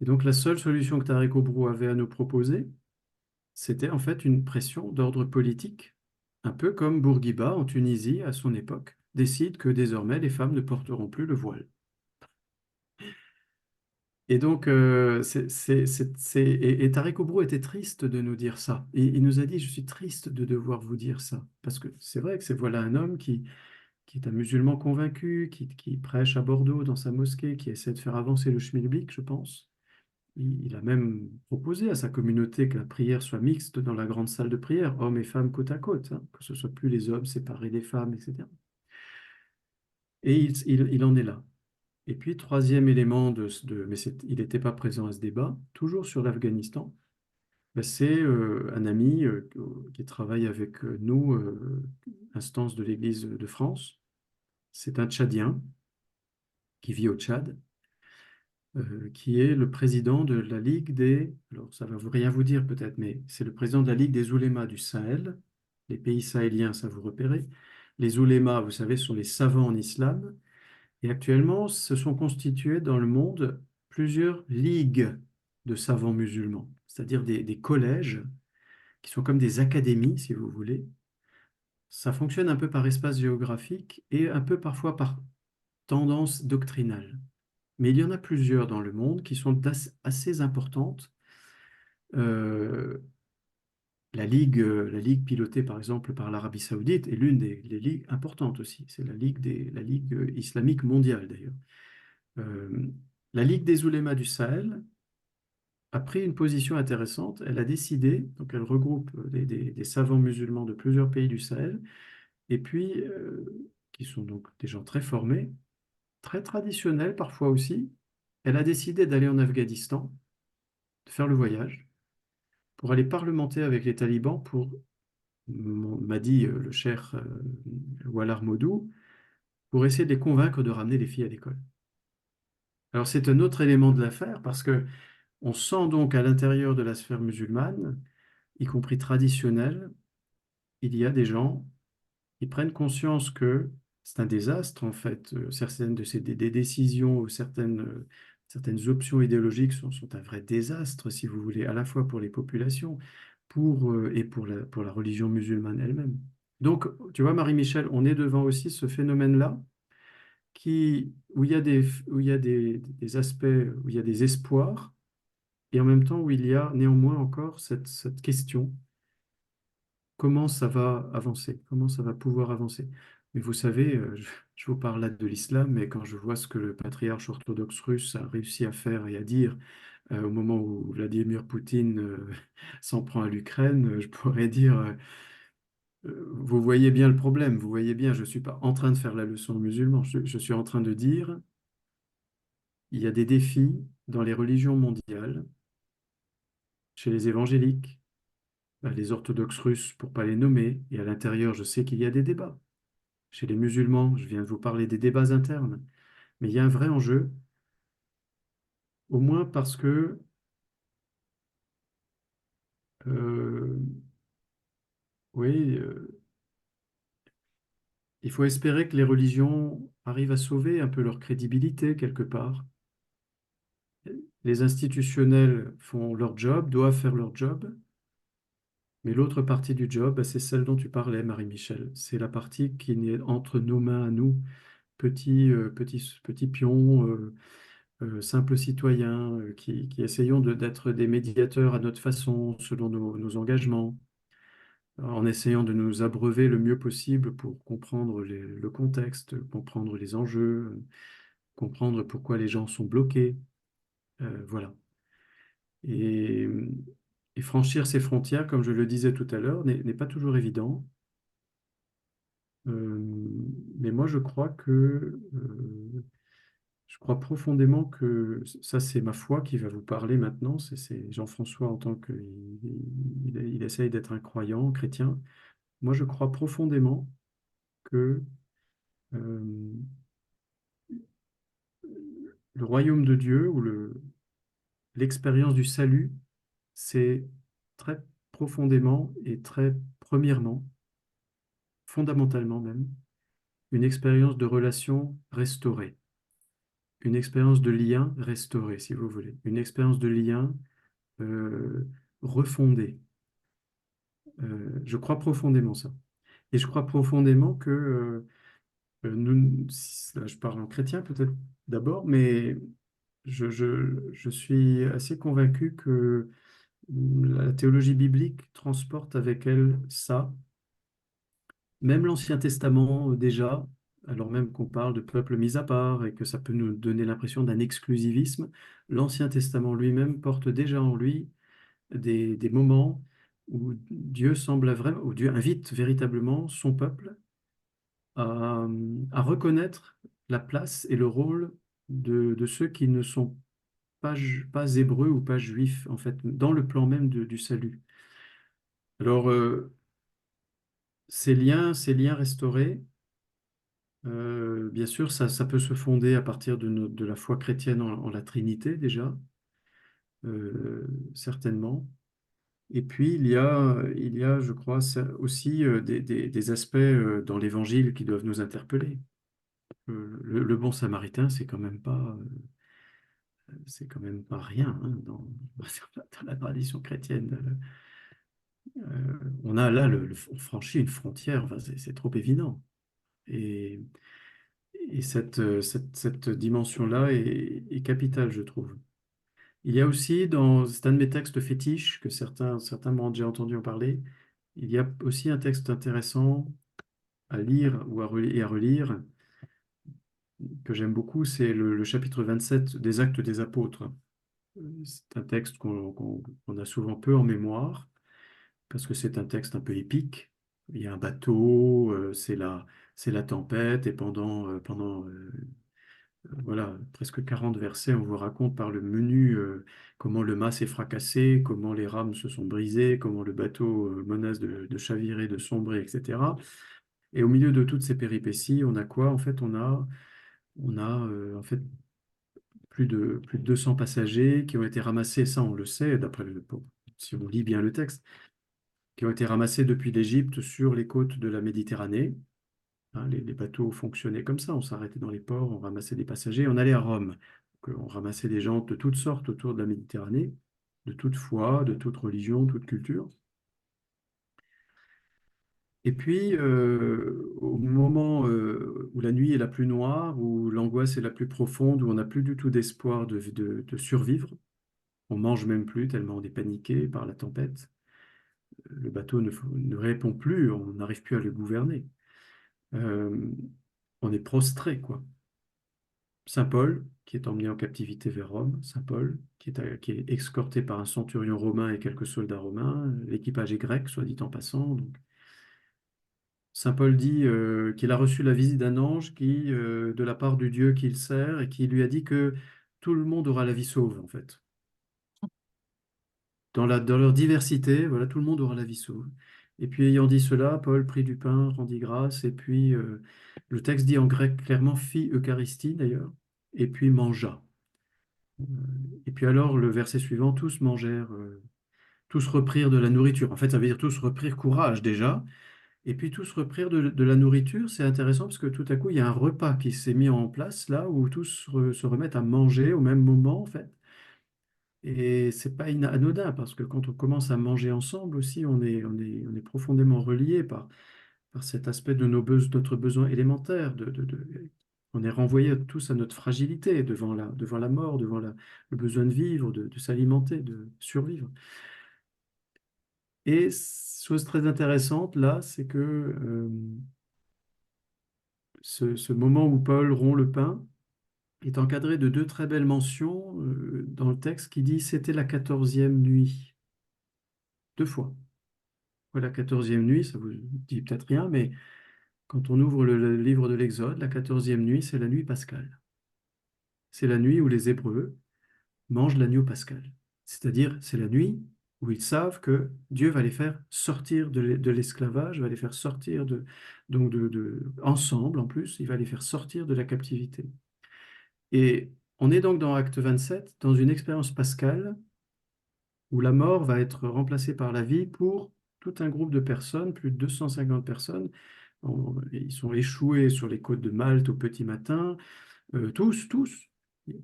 Et donc la seule solution que Tarek Oubrou avait à nous proposer, c'était en fait une pression d'ordre politique, un peu comme Bourguiba en Tunisie à son époque décide que désormais les femmes ne porteront plus le voile. Et donc, et Tarek Oubrou était triste de nous dire ça. Et il nous a dit, je suis triste de devoir vous dire ça. Parce que c'est vrai que c'est voilà un homme qui est un musulman convaincu, qui prêche à Bordeaux dans sa mosquée, qui essaie de faire avancer le schmilblick, je pense. Il a même proposé à sa communauté que la prière soit mixte dans la grande salle de prière, hommes et femmes côte à côte, hein, que ce soit plus les hommes séparés des femmes, etc. Et il en est là. Et puis, troisième élément mais il n'était pas présent à ce débat, toujours sur l'Afghanistan, ben, c'est un ami qui travaille avec nous, instance de l'Église de France. C'est un Tchadien qui vit au Tchad, qui est le président de la Ligue alors ça va rien vous dire peut-être, mais c'est le président de la Ligue des oulémas du Sahel. Les pays sahéliens, ça vous repérez. Les oulémas, vous savez, sont les savants en islam. Et actuellement, se sont constitués dans le monde plusieurs ligues de savants musulmans, c'est-à-dire des collèges qui sont comme des académies, si vous voulez. Ça fonctionne un peu par espace géographique et un peu parfois par tendance doctrinale. Mais il y en a plusieurs dans le monde qui sont assez importantes. Euh, la ligue pilotée par exemple par l'Arabie Saoudite est l'une des ligues importantes aussi. C'est la ligue islamique mondiale d'ailleurs. Euh, la Ligue des oulémas du Sahel a pris une position intéressante. Elle a décidé, donc elle regroupe des savants musulmans de plusieurs pays du Sahel, et puis qui sont donc des gens très formés, très traditionnels parfois aussi. Elle a décidé d'aller en Afghanistan, de faire le voyage, pour aller parlementer avec les talibans m'a dit le cheikh Walar Modou, pour essayer de les convaincre de ramener les filles à l'école. Alors c'est un autre élément de l'affaire parce que on sent donc à l'intérieur de la sphère musulmane, y compris traditionnelle, il y a des gens qui prennent conscience que c'est un désastre en fait. Certaines de des décisions ou certaines options idéologiques sont un vrai désastre, si vous voulez, à la fois pour les populations et pour la religion musulmane elle-même. Donc, tu vois, Marie-Michel, on est devant aussi ce phénomène-là où il y a des aspects, où il y a des espoirs, et en même temps où il y a néanmoins encore cette question, comment ça va avancer, comment ça va pouvoir avancer. Mais vous savez, je vous parle là de l'islam, mais quand je vois ce que le patriarche orthodoxe russe a réussi à faire et à dire au moment où Vladimir Poutine s'en prend à l'Ukraine, je pourrais dire, vous voyez bien le problème, vous voyez bien, je ne suis pas en train de faire la leçon aux musulmans, je suis en train de dire, il y a des défis dans les religions mondiales, chez les évangéliques, les orthodoxes russes, pour ne pas les nommer, et à l'intérieur, je sais qu'il y a des débats. Chez les musulmans, je viens de vous parler des débats internes, mais il y a un vrai enjeu, au moins parce que euh, oui, il faut espérer que les religions arrivent à sauver un peu leur crédibilité quelque part. Les institutionnels font leur job, doivent faire leur job, Mais l'autre partie du job, bah, c'est celle dont tu parlais, Marie-Michel. C'est la partie qui est entre nos mains à nous, petits pions, simples citoyens, qui essayons d'être des médiateurs à notre façon, selon nos engagements, en essayant de nous abreuver le mieux possible pour comprendre le contexte, comprendre les enjeux, comprendre pourquoi les gens sont bloqués. Voilà. Et, et franchir ces frontières, comme je le disais tout à l'heure, n'est pas toujours évident. Euh, mais moi, je crois profondément que ça, c'est ma foi qui va vous parler maintenant. C'est Jean-François en tant il essaye d'être un croyant chrétien. Moi, je crois profondément que euh, le royaume de Dieu ou l'expérience du salut, c'est très profondément et très premièrement, fondamentalement même, une expérience de relation restaurée, une expérience de lien restauré, si vous voulez, une expérience de lien euh, refondée. Je crois profondément ça. Et je crois profondément que là, je parle en chrétien peut-être d'abord, mais je suis assez convaincu que la théologie biblique transporte avec elle ça. Même l'Ancien Testament, déjà, alors même qu'on parle de peuples mis à part et que ça peut nous donner l'impression d'un exclusivisme, l'Ancien Testament lui-même porte déjà en lui des moments où Dieu semble vraiment, où Dieu invite véritablement son peuple à, à reconnaître la place et le rôle de ceux qui ne sont pas hébreux ou pas juifs, en fait, dans le plan même du salut. Alors, ces liens restaurés, bien sûr, ça peut se fonder à partir de la foi chrétienne en la Trinité déjà, certainement. Et puis, il y a, je crois, aussi des aspects dans l'Évangile qui doivent nous interpeller. Le bon samaritain, c'est quand même pas rien hein, dans la tradition chrétienne. On a là, on franchit une frontière, enfin, c'est trop évident. Et, et cette dimension-là est capitale, je trouve. Il y a aussi, c'est un de mes textes fétiches que certains m'ont déjà entendu en parler, il y a aussi un texte intéressant à lire et à relire, que j'aime beaucoup, c'est le chapitre 27 des Actes des Apôtres. C'est un texte qu'on a souvent peu en mémoire, parce que c'est un texte un peu épique. Il y a un bateau, c'est la tempête, et pendant voilà, presque 40 versets, on vous raconte par le menu comment le mât s'est fracassé, comment les rames se sont brisées, comment le bateau menace de chavirer, de sombrer, etc. Et au milieu de toutes ces péripéties, on a quoi? En fait, on a en fait plus de 200 passagers qui ont été ramassés, ça on le sait, si on lit bien le texte, qui ont été ramassés depuis l'Égypte sur les côtes de la Méditerranée. Hein, les bateaux fonctionnaient comme ça, on s'arrêtait dans les ports, on ramassait des passagers, on allait à Rome. Donc, on ramassait des gens de toutes sortes autour de la Méditerranée, de toute foi, de toute religion, toute culture. Et puis, au moment où la nuit est la plus noire, où l'angoisse est la plus profonde, où on n'a plus du tout d'espoir de survivre, on mange même plus tellement on est paniqué par la tempête, le bateau ne répond plus, on n'arrive plus à le gouverner. Euh, on est prostré, quoi. Saint Paul, qui est emmené en captivité vers Rome, Saint Paul, qui est escorté par un centurion romain et quelques soldats romains, l'équipage est grec, soit dit en passant. Donc. Saint Paul dit qu'il a reçu la visite d'un ange de la part du Dieu qu'il sert, et qui lui a dit que tout le monde aura la vie sauve, en fait. Dans leur diversité, voilà, tout le monde aura la vie sauve. Et puis, ayant dit cela, Paul prit du pain, rendit grâce, et puis, le texte dit en grec clairement, fit Eucharistie d'ailleurs, et puis mangea. Euh, Et puis alors, le verset suivant, tous mangèrent, tous reprirent de la nourriture. En fait, ça veut dire tous reprirent courage déjà. Et puis tous reprirent de la nourriture. C'est intéressant parce que tout à coup, il y a un repas qui s'est mis en place là où tous se remettent à manger au même moment, en fait. Et c'est pas anodin, parce que quand on commence à manger ensemble aussi, on est profondément reliés par cet aspect de notre besoin élémentaire. On est renvoyés tous à notre fragilité devant la mort, le besoin de vivre, de s'alimenter, de survivre. Et chose très intéressante là, c'est que ce moment où Paul rompt le pain est encadré de deux très belles mentions dans le texte qui dit c'était la 14e nuit, deux fois. Voilà, la 14e nuit, ça vous dit peut-être rien, mais quand on ouvre le livre de l'Exode, la 14e nuit, c'est la nuit pascale. C'est la nuit où les Hébreux mangent l'agneau pascal. C'est-à-dire, c'est la nuit où ils savent que Dieu va les faire sortir de l'esclavage, va les faire sortir ensemble en plus, il va les faire sortir de la captivité. Et on est donc dans Acte 27, dans une expérience pascale où la mort va être remplacée par la vie pour tout un groupe de personnes, plus de 250 personnes. Ils sont échoués sur les côtes de Malte au petit matin, tous.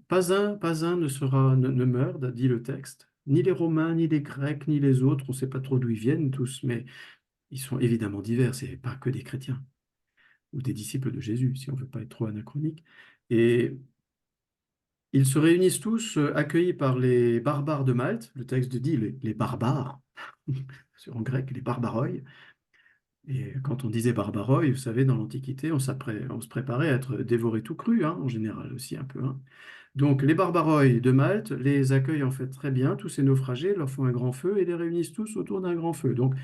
Pas un ne meurt, dit le texte. Ni les Romains, ni les Grecs, ni les autres. On ne sait pas trop d'où ils viennent tous, mais ils sont évidemment divers. Ce n'est pas que des chrétiens ou des disciples de Jésus, si on ne veut pas être trop anachronique. Et ils se réunissent tous, accueillis par les barbares de Malte. Le texte dit les barbares, en grec, les barbaroi. Et quand on disait barbaroi, vous savez, dans l'Antiquité, on se préparait à être dévoré tout cru, hein, en général aussi un peu, hein. Donc les barbaroi de Malte les accueillent en fait très bien, tous ces naufragés, leur font un grand feu et les réunissent tous autour d'un grand feu. Donc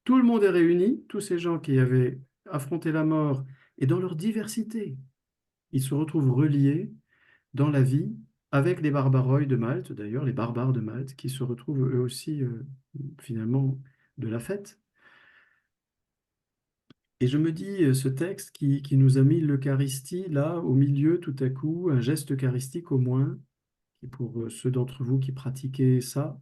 tout le monde est réuni, tous ces gens qui avaient affronté la mort et dans leur diversité, ils se retrouvent reliés dans la vie avec les barbaroi de Malte, d'ailleurs les barbares de Malte, qui se retrouvent eux aussi finalement de la fête. Et je me dis, ce texte qui nous a mis l'Eucharistie là, au milieu, tout à coup, un geste eucharistique au moins, et pour ceux d'entre vous qui pratiquez ça,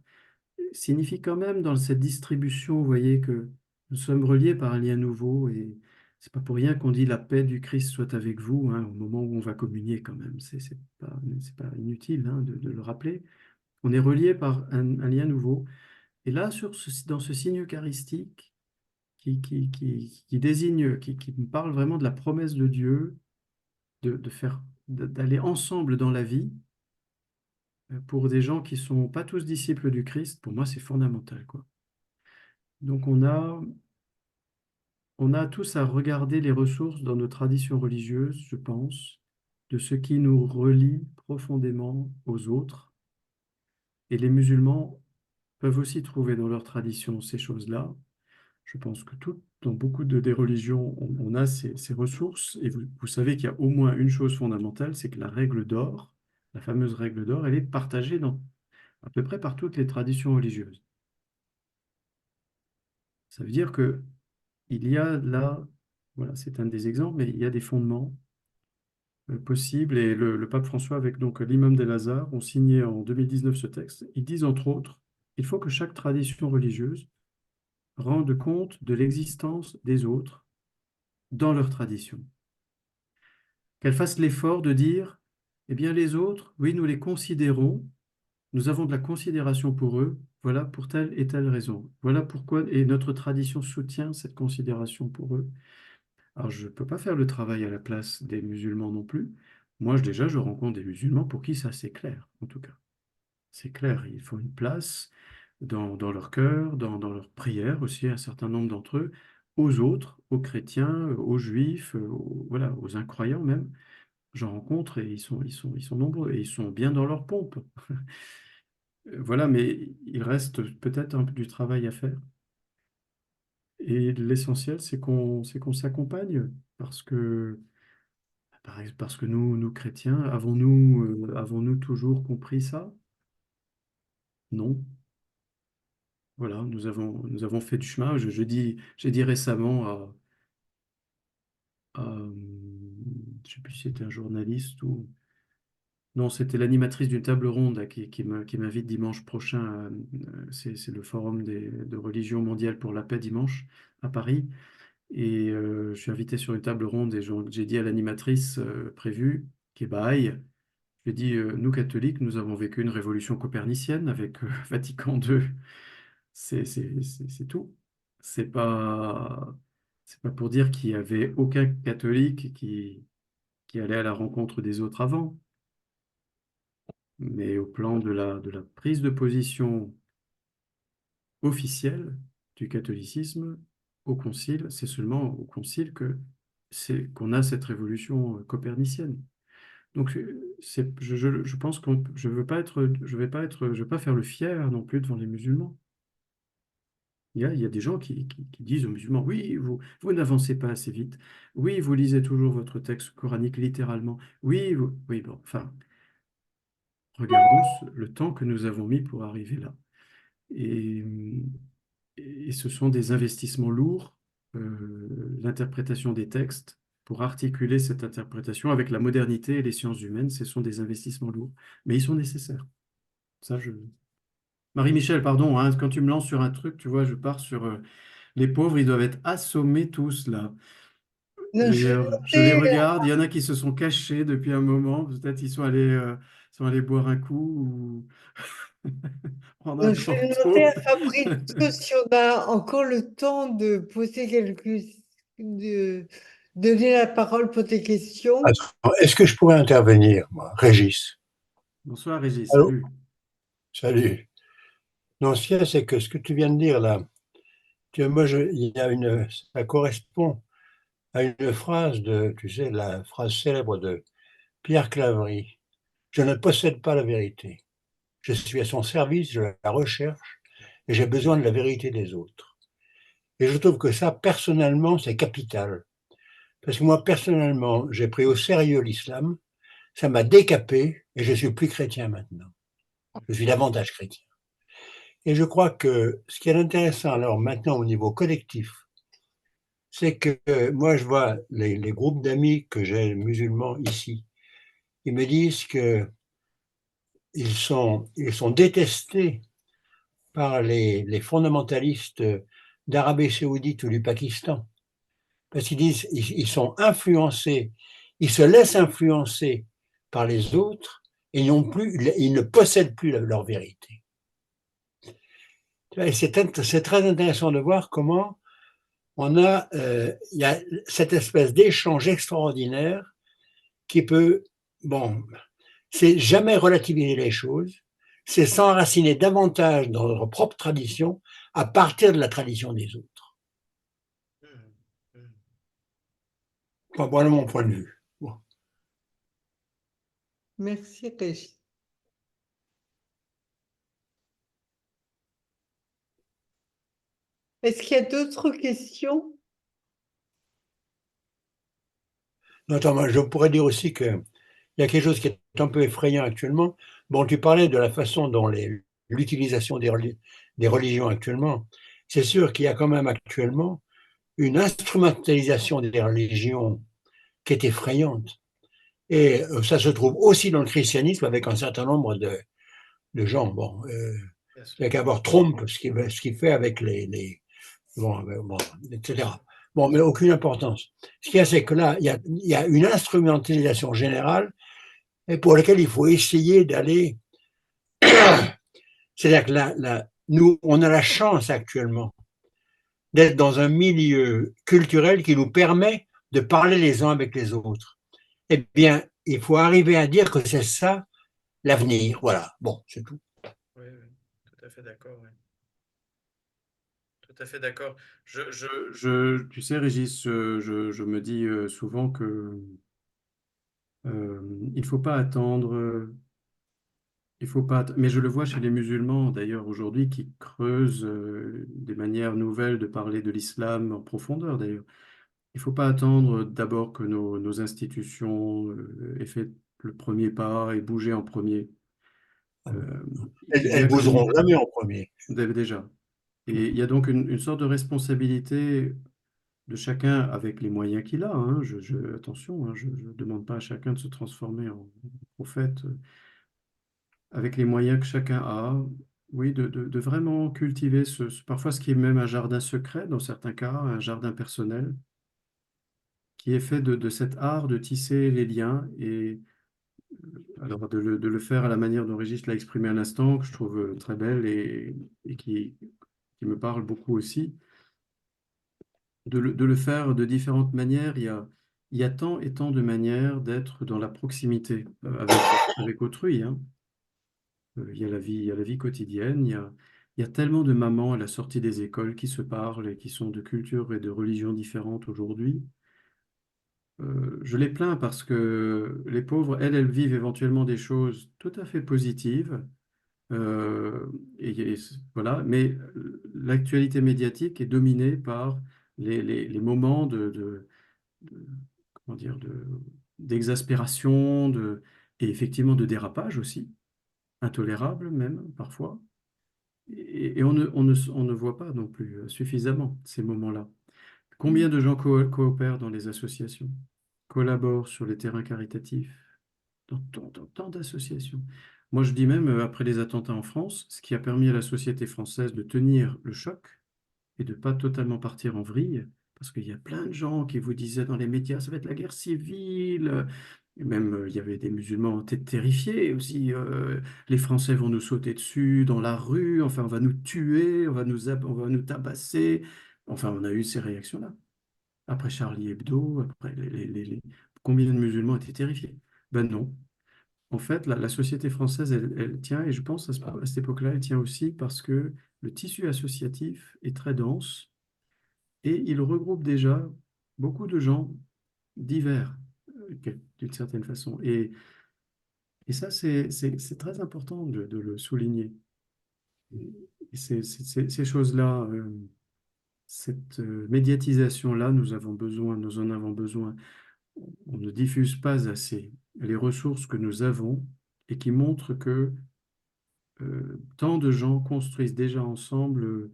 signifie quand même dans cette distribution, vous voyez, que nous sommes reliés par un lien nouveau et c'est pas pour rien qu'on dit la paix du Christ soit avec vous, hein, au moment où on va communier quand même. C'est pas inutile, hein, de le rappeler. On est reliés par un lien nouveau. Et là, dans ce signe eucharistique qui désigne, qui me parle vraiment de la promesse de Dieu, d'aller ensemble dans la vie, pour des gens qui sont pas tous disciples du Christ, pour moi, c'est fondamental, quoi. Donc, on a tous à regarder les ressources dans nos traditions religieuses, je pense, de ce qui nous relie profondément aux autres. Et les musulmans peuvent aussi trouver dans leur tradition ces choses-là. Je pense que dans beaucoup des religions, on a ces ressources. Et vous savez qu'il y a au moins une chose fondamentale, c'est que la règle d'or, la fameuse règle d'or, elle est partagée à peu près par toutes les traditions religieuses. Ça veut dire que il y a là, voilà, c'est un des exemples, mais il y a des fondements possibles. Et le pape François, avec donc l'imam des Lazars, ont signé en 2019 ce texte. Ils disent entre autres, il faut que chaque tradition religieuse rende compte de l'existence des autres dans leur tradition. Qu'elle fasse l'effort de dire, eh bien les autres, oui, nous les considérons, nous avons de la considération pour eux, voilà pour telle et telle raison. Voilà pourquoi, et notre tradition soutient cette considération pour eux. Alors, je ne peux pas faire le travail à la place des musulmans non plus. Moi, déjà, je rencontre des musulmans pour qui ça, c'est clair, en tout cas. C'est clair, il faut une place dans leur cœur, dans leur prière aussi, un certain nombre d'entre eux, aux autres, aux chrétiens, aux juifs, voilà, aux incroyants même. J'en rencontre et ils sont nombreux et ils sont bien dans leur pompe. Voilà, mais il reste peut-être un peu du travail à faire. Et l'essentiel, c'est qu'on s'accompagne parce que nous chrétiens, avons-nous toujours compris ça? Non. Voilà, nous avons fait du chemin. J'ai dit récemment je ne sais plus si c'était un journaliste ou... Non, c'était l'animatrice d'une table ronde là, qui m'invite dimanche prochain. C'est le Forum de religion mondiale pour la paix dimanche à Paris. Et je suis invité sur une table ronde et j'ai dit à l'animatrice prévue, qui est Bahaï, J'ai dit, nous catholiques, nous avons vécu une révolution copernicienne avec Vatican II. C'est tout. C'est pas pour dire qu'il y avait aucun catholique qui allait à la rencontre des autres avant. Mais au plan de la prise de position officielle du catholicisme au concile, c'est seulement au concile qu'on a cette révolution copernicienne. Donc, je pense qu'on, je veux pas être, je veux pas faire le fier non plus devant les musulmans. Il y a des gens qui disent aux musulmans, oui, vous n'avancez pas assez vite. Oui, vous lisez toujours votre texte coranique littéralement. Oui, oui, bon, enfin, regardons le temps que nous avons mis pour arriver là. Et, et ce sont des investissements lourds, l'interprétation des textes, pour articuler cette interprétation avec la modernité et les sciences humaines, ce sont des investissements lourds, mais ils sont nécessaires. Ça, Marie-Michel, pardon, hein, quand tu me lances sur un truc, tu vois, je pars sur les pauvres, ils doivent être assommés tous là. Non, j'ai Je les noté, regarde, il y en a qui se sont cachés depuis un moment, peut-être sont allés boire un coup ou prendre un non, j'ai noté à corto. Fabrizio si on a encore le temps de poser de donner la parole pour tes questions. Attends, est-ce que je pourrais intervenir, moi, Régis? Bonsoir Régis, Allô? salut. Salut. Non, ce qu'il y a, c'est que ce que tu viens de dire là, moi, ça correspond à une phrase tu sais, la phrase célèbre de Pierre Claverie. Je ne possède pas la vérité. Je suis à son service, je la recherche et j'ai besoin de la vérité des autres. Et je trouve que ça, personnellement, c'est capital. Parce que moi, personnellement, j'ai pris au sérieux l'islam, ça m'a décapé et je suis plus chrétien maintenant. Je suis davantage chrétien. Et je crois que ce qui est intéressant alors maintenant au niveau collectif, c'est que moi je vois les groupes d'amis que j'ai musulmans ici, ils me disent que ils sont détestés par les fondamentalistes d'Arabie Saoudite ou du Pakistan, parce qu'ils disent ils sont influencés, ils se laissent influencer par les autres et ils ne possèdent plus leur vérité. C'est très intéressant de voir comment il y a cette espèce d'échange extraordinaire qui peut, bon, c'est jamais relativiser les choses, c'est s'enraciner davantage dans notre propre tradition à partir de la tradition des autres. Enfin, voilà mon point de vue. Bon. Merci, Régis. Est-ce qu'il y a d'autres questions? Notamment, je pourrais dire aussi qu'il y a quelque chose qui est un peu effrayant actuellement. Bon, tu parlais de la façon dont l'utilisation des religions actuellement. C'est sûr qu'il y a quand même actuellement une instrumentalisation des religions qui est effrayante. Et ça se trouve aussi dans le christianisme avec un certain nombre de gens. Bon, il n'y a qu'à voir Trump, ce qu'il fait avec bon, etc. Bon, mais aucune importance. Ce qu'il y a, c'est que là, il y a une instrumentalisation générale et pour laquelle il faut essayer d'aller. C'est-à-dire que nous, on a la chance actuellement d'être dans un milieu culturel qui nous permet de parler les uns avec les autres. Eh bien, il faut arriver à dire que c'est ça l'avenir. Voilà. Bon, c'est tout. Oui, oui, tout à fait d'accord. Oui. Tout à fait d'accord. Tu sais, Régis, je me dis souvent que il faut pas attendre. Il faut pas, mais je le vois chez les musulmans d'ailleurs aujourd'hui qui creusent des manières nouvelles de parler de l'islam en profondeur d'ailleurs. Il faut pas attendre d'abord que nos institutions aient fait le premier pas et bougé en premier. Il y Elles a comme bougeront jamais en premier. déjà. Et il y a donc une sorte de responsabilité de chacun avec les moyens qu'il a. Hein. Attention, hein, je ne demande pas à chacun de se transformer en prophète. Avec les moyens que chacun a, oui, de vraiment cultiver parfois ce qui est même un jardin secret, dans certains cas, un jardin personnel, qui est fait de cet art de tisser les liens et Alors de le faire à la manière dont Régis l'a exprimé à l'instant, que je trouve très belle et qui me parle beaucoup aussi, de le faire de différentes manières. Il y a tant et tant de manières d'être dans la proximité avec autrui, hein. Il y a la vie quotidienne, il y a tellement de mamans à la sortie des écoles qui se parlent et qui sont de cultures et de religions différentes aujourd'hui. Je les plains parce que les pauvres, elles vivent éventuellement des choses tout à fait positives. euh, et voilà, mais l'actualité médiatique est dominée par les moments de- comment dire, d'exaspération, et effectivement de dérapage aussi, intolérable même parfois. Et on ne voit pas non plus suffisamment ces moments-là. Combien de gens coopèrent dans les associations, collaborent sur les terrains caritatifs, dans tant d'associations. Moi, je dis même, après les attentats en France, ce qui a permis à la société française de tenir le choc et de ne pas totalement partir en vrille, parce qu'il y a plein de gens qui vous disaient dans les médias, ça va être la guerre civile. Et même, il y avait des musulmans terrifiés aussi. Les Français vont nous sauter dessus dans la rue, enfin, on va nous tuer, on va nous tabasser. Enfin, on a eu ces réactions-là. Après Charlie Hebdo, après combien de musulmans étaient terrifiés? Ben non. En fait, la société française, elle tient, et je pense à cette époque-là, elle tient aussi parce que le tissu associatif est très dense et il regroupe déjà beaucoup de gens divers, d'une certaine façon. Et ça, c'est très important de le souligner. Et ces choses-là, cette médiatisation-là, nous en avons besoin. On ne diffuse pas assez les ressources que nous avons et qui montrent que tant de gens construisent déjà ensemble.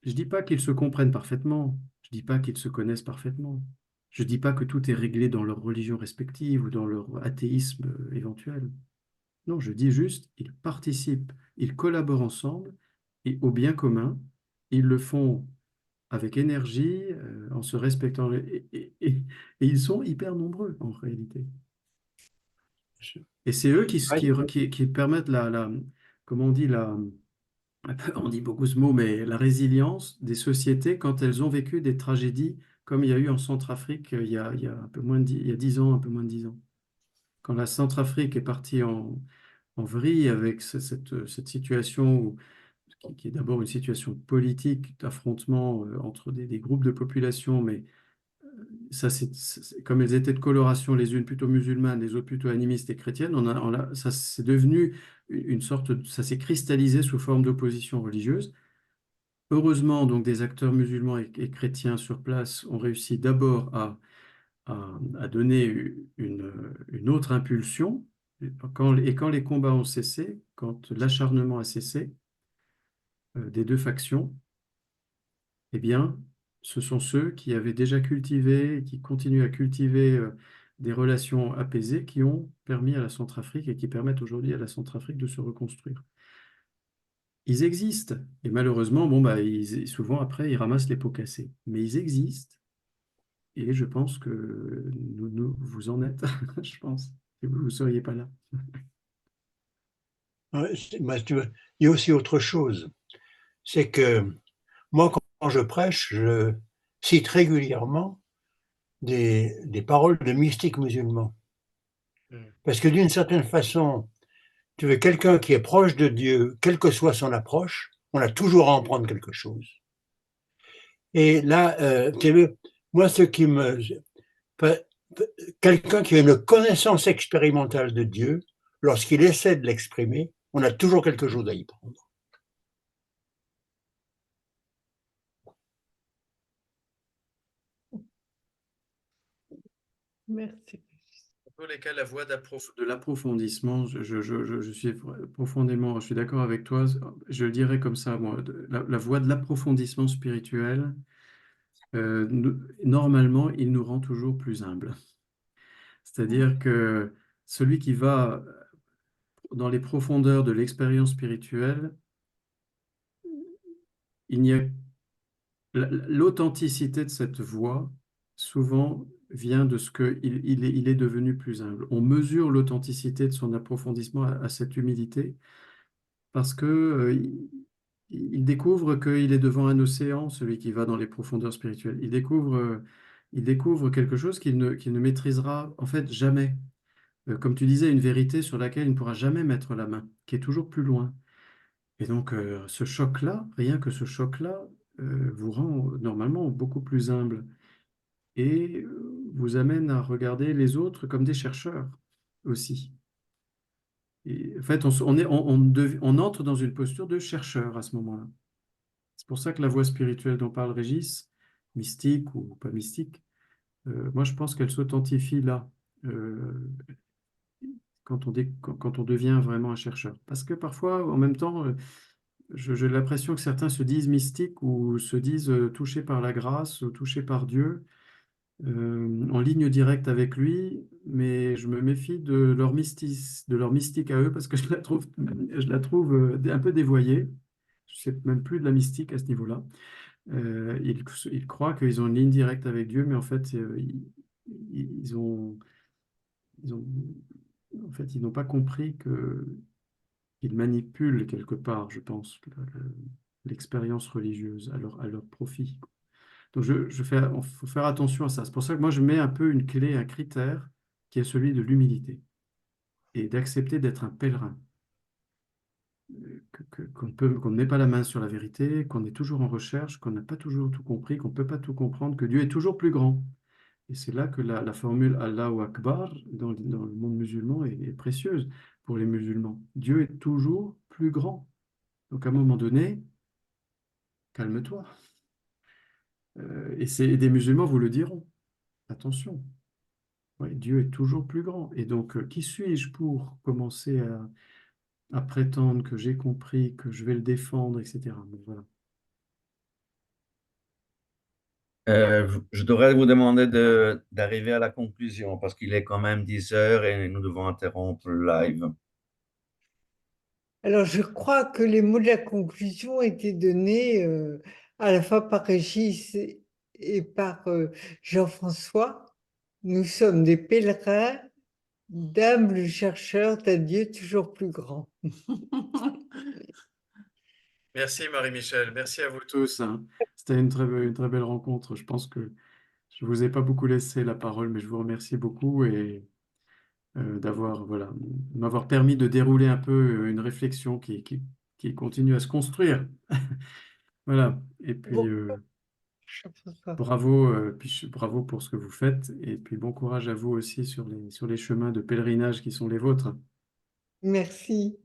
Je ne dis pas qu'ils se comprennent parfaitement, je ne dis pas qu'ils se connaissent parfaitement, je ne dis pas que tout est réglé dans leur religion respective ou dans leur athéisme éventuel. Non, je dis juste, ils participent, ils collaborent ensemble et au bien commun, ils le font avec énergie, en se respectant, et ils sont hyper nombreux en réalité. Et c'est eux Ouais, qui permettent comment on dit, on dit beaucoup ce mot, mais la résilience des sociétés quand elles ont vécu des tragédies comme il y a eu en Centrafrique il y a un peu moins il y a 10 ans, un peu moins de 10 ans. Quand la Centrafrique est partie en vrille avec cette situation qui est d'abord une situation politique d'affrontement entre des groupes de population, mais ça, comme elles étaient de coloration, les unes plutôt musulmanes, les autres plutôt animistes et chrétiennes, ça c'est devenu une sorte ça s'est cristallisé sous forme d'opposition religieuse. Heureusement, donc, des acteurs musulmans et chrétiens sur place ont réussi d'abord à donner une autre impulsion. Et quand les combats ont cessé, quand l'acharnement a cessé des deux factions, eh bien, ce sont ceux qui avaient déjà cultivé, et qui continuent à cultiver des relations apaisées qui ont permis à la Centrafrique et qui permettent aujourd'hui à la Centrafrique de se reconstruire. Ils existent. Et malheureusement, bon, bah, souvent après, ils ramassent les pots cassés. Mais ils existent. Et je pense que vous en êtes, je pense. Et vous ne seriez pas là. ouais, si tu veux, il y a aussi autre chose. C'est que moi, quand je prêche, je cite régulièrement des paroles de mystiques musulmans. Parce que d'une certaine façon, tu veux quelqu'un qui est proche de Dieu, quelle que soit son approche, on a toujours à en prendre quelque chose. Et là, tu veux, moi, ce qui me... Quelqu'un qui a une connaissance expérimentale de Dieu, lorsqu'il essaie de l'exprimer, on a toujours quelque chose à y prendre. Merci. Dans tous les cas, la voie de l'approfondissement, je suis profondément, je suis d'accord avec toi, je le dirais comme ça, moi, la voie de l'approfondissement spirituel, normalement, il nous rend toujours plus humbles. C'est-à-dire que celui qui va dans les profondeurs de l'expérience spirituelle, il n'y a l'authenticité de cette voie, souvent, vient de ce qu'il est devenu plus humble. On mesure l'authenticité de son approfondissement à cette humilité parce que il découvre qu'il est devant un océan, celui qui va dans les profondeurs spirituelles. Il découvre quelque chose qu'il ne maîtrisera en fait jamais. Comme tu disais, une vérité sur laquelle il ne pourra jamais mettre la main, qui est toujours plus loin. Et donc, ce choc-là, rien que ce choc-là, vous rend normalement beaucoup plus humble et vous amène à regarder les autres comme des chercheurs aussi. Et, en fait, on entre dans une posture de chercheur à ce moment-là. C'est pour ça que la voie spirituelle dont parle Régis, mystique ou pas mystique, moi je pense qu'elle s'authentifie là, quand on devient vraiment un chercheur. Parce que parfois, en même temps, j'ai l'impression que certains se disent mystiques ou se disent touchés par la grâce, ou touchés par Dieu, en ligne directe avec lui, mais je me méfie de leur mystique à eux parce que je la trouve un peu dévoyée. Je ne sais même plus de la mystique à ce niveau-là. Ils croient qu'ils ont une ligne directe avec Dieu, mais en fait, ils ont, ils ont, en fait, ils n'ont pas compris qu'ils manipulent quelque part, je pense, l'expérience religieuse à leur profit. Donc, il faut faire attention à ça. C'est pour ça que moi, je mets un peu une clé, un critère qui est celui de l'humilité et d'accepter d'être un pèlerin, qu'on ne met pas la main sur la vérité, qu'on est toujours en recherche, qu'on n'a pas toujours tout compris, qu'on ne peut pas tout comprendre, que Dieu est toujours plus grand. Et c'est là que la formule Allahu Akbar dans le monde musulman est précieuse pour les musulmans. Dieu est toujours plus grand. Donc à un moment donné, calme-toi. Et des musulmans vous le diront. Attention, ouais, Dieu est toujours plus grand. Et donc, qui suis-je pour commencer à prétendre que j'ai compris, que je vais le défendre, etc. Mais voilà. Je devrais vous demander d'arriver à la conclusion parce qu'il est quand même 10 heures et nous devons interrompre le live. Alors, je crois que les mots de la conclusion étaient donnés à la fois par Régis et par Jean-François. Nous sommes des pèlerins, d'humbles chercheurs d'un Dieu toujours plus grand. Merci Marie-Michel, merci à vous tous, hein. C'était une très belle rencontre. Je pense que je ne vous ai pas beaucoup laissé la parole, mais je vous remercie beaucoup et voilà, m'avoir permis de dérouler un peu une réflexion qui continue à se construire. Voilà, et puis Bon, Jean-François. bravo pour ce que vous faites, et puis bon courage à vous aussi sur les chemins de pèlerinage qui sont les vôtres. Merci.